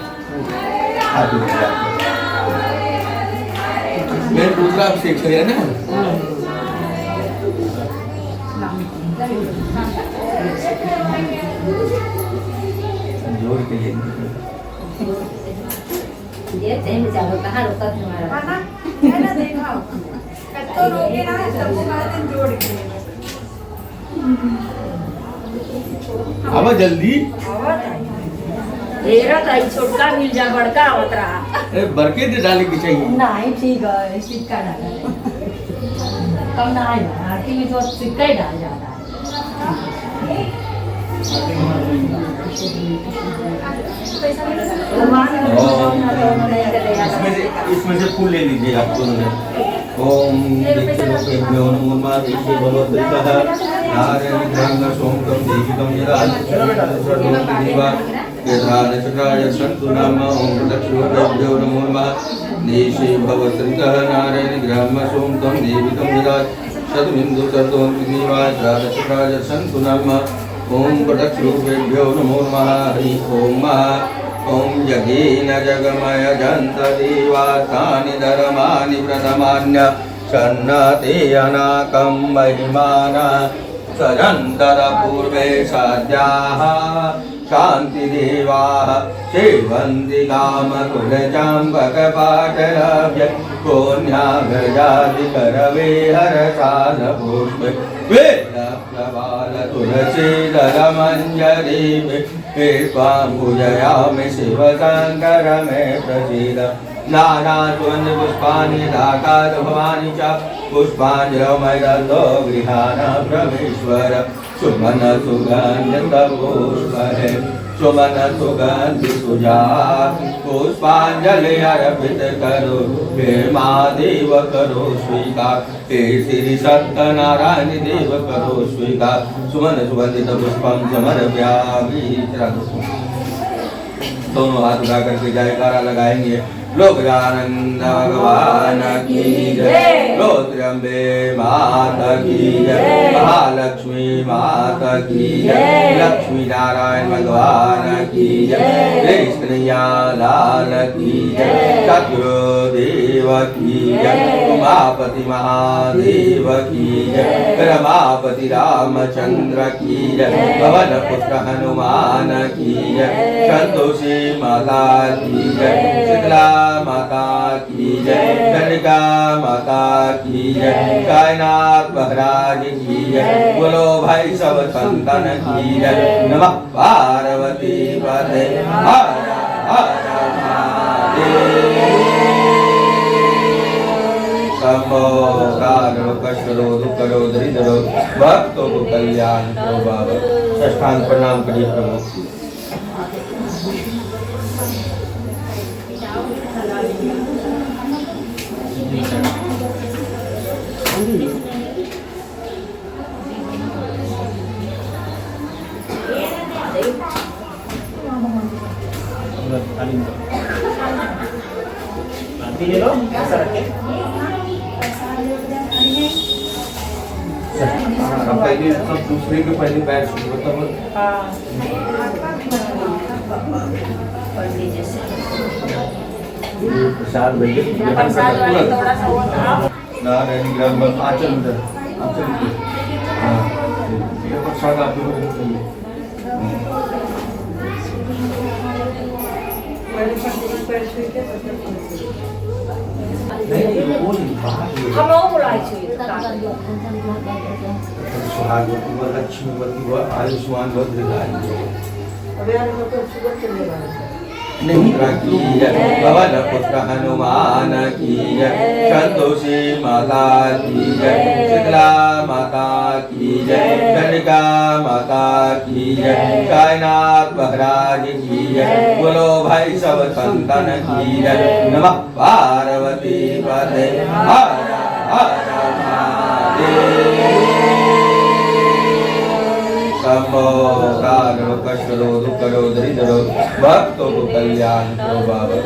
मैं दूसरा अभिषेक करें ना जोर के लिए ये टाइम चालू कहाँ रुका तुम्हारा है ना देखा कत्तो रोके ना तब वो बात जोड़ के अब जल्दी तेरा तो छोटका मिल जा बड़का आवत रहा। अरे बरके दे डाले की चाहिए नहीं ठीक है सिक्का डाला कम ना है आरती में तो सिक्का ही डाल जाता है। इसमें से फूल ले लीजिए आप दोनों ने। ओम देवतेभ्यो नमो नमः देवी भगवद्गीता नारायण ध्यान सोमकं देविकं यदा देवा यदान चक्राय सन्तु नाम ओम दक्षिणेभ्यो नमो नमः देशे भवसन्तः नारायण ग्राम सोमकं देविकं यदा शतबिन्दु सर्वं देवा चक्राय सन्तु नाम ओम दक्षिणेभ्यो नमो नमः हरि ओम ओम यज्ञेन जगमय जन्त देवातानि धर्माणि प्रथमान्य सन्नते अनाकं महिमाना सजन्तर पूर्वे सद्याः शान्तिदेवाः सेवन्ति कामकुलचाम्बकपाटलभ्य कोन्यागजादिकरवे हरसालपुष्पे वेदप्रवाल तुलसीदलमञ्जरीमे हे त्वां पूजयामि शिवशङ्कर मे प्रसीद नानासुगन्धपुष्पाणि दाकादभवानि च पुष्पाञ्जलिमयदो गृहाण प्रमेश्वर सुमन सुगन्धितपुष्पहे सुमन सुगन्धि सुजा पुष्पाञ्जलि अर्पित करो हे महादेव करो स्वीकार हे श्री सत्यनारायण देव करो स्वीकार सुमन सुगन्धित पुष्पं समर्पयामि। दोनों हाथ उठा करके जयकारा लगाएंगे। लोक जानंद भगवान की जय, रोत्रम्बे माता की जय, महालक्ष्मी माता की जय, लक्ष्मी नारायण भगवान की जय, कृष्णैया लाल की जय, चतुर्देव की जय, उमापति महादेव की जय, रमापति रामचंद्र की जय, पवन पुत्र हनुमान की जय, संतोषी माता की जय, शीतला माता की जय, कनिका माता की जय, कायनाथ महाराज की जय, बोलो भाई सब संतन की जय। नमः पार्वती पते हर हर महादेव। शंभो कालो कष्टो दुःखो दरिद्रो भक्तों को कल्याण करो बाबा। साष्टांग प्रणाम करिए प्रभु। आरती ले लो, ऐसा रख के। अब पहले सब दूसरे के पहले पैर छू बताओ। प्रसाद भैया प्रसाद वाले थोड़ा सा वो था। नारायण ग्राम में आचल उधर आचल उधर। हाँ ये प्रसाद आप लोगों को चाहिए। नहीं वो नहीं बाहर हम लोग बुलाए थे सुहागवती व लक्ष्मीवती व आयुष्मान व दीर्घायु। निद्रा की जय पवन पुत्र हनुमान की जय। संतोषी माता की जय। शीतला माता की जय। कनिका माता की जय। कायनाथ महाराज की जय। बोलो भाई सब संतन की जय। नमः पार्वती पते हर हर महादेव। शंभो कालो कष्टो दुःखो दरिद्रो भक्तों को कल्याण करो बाबा।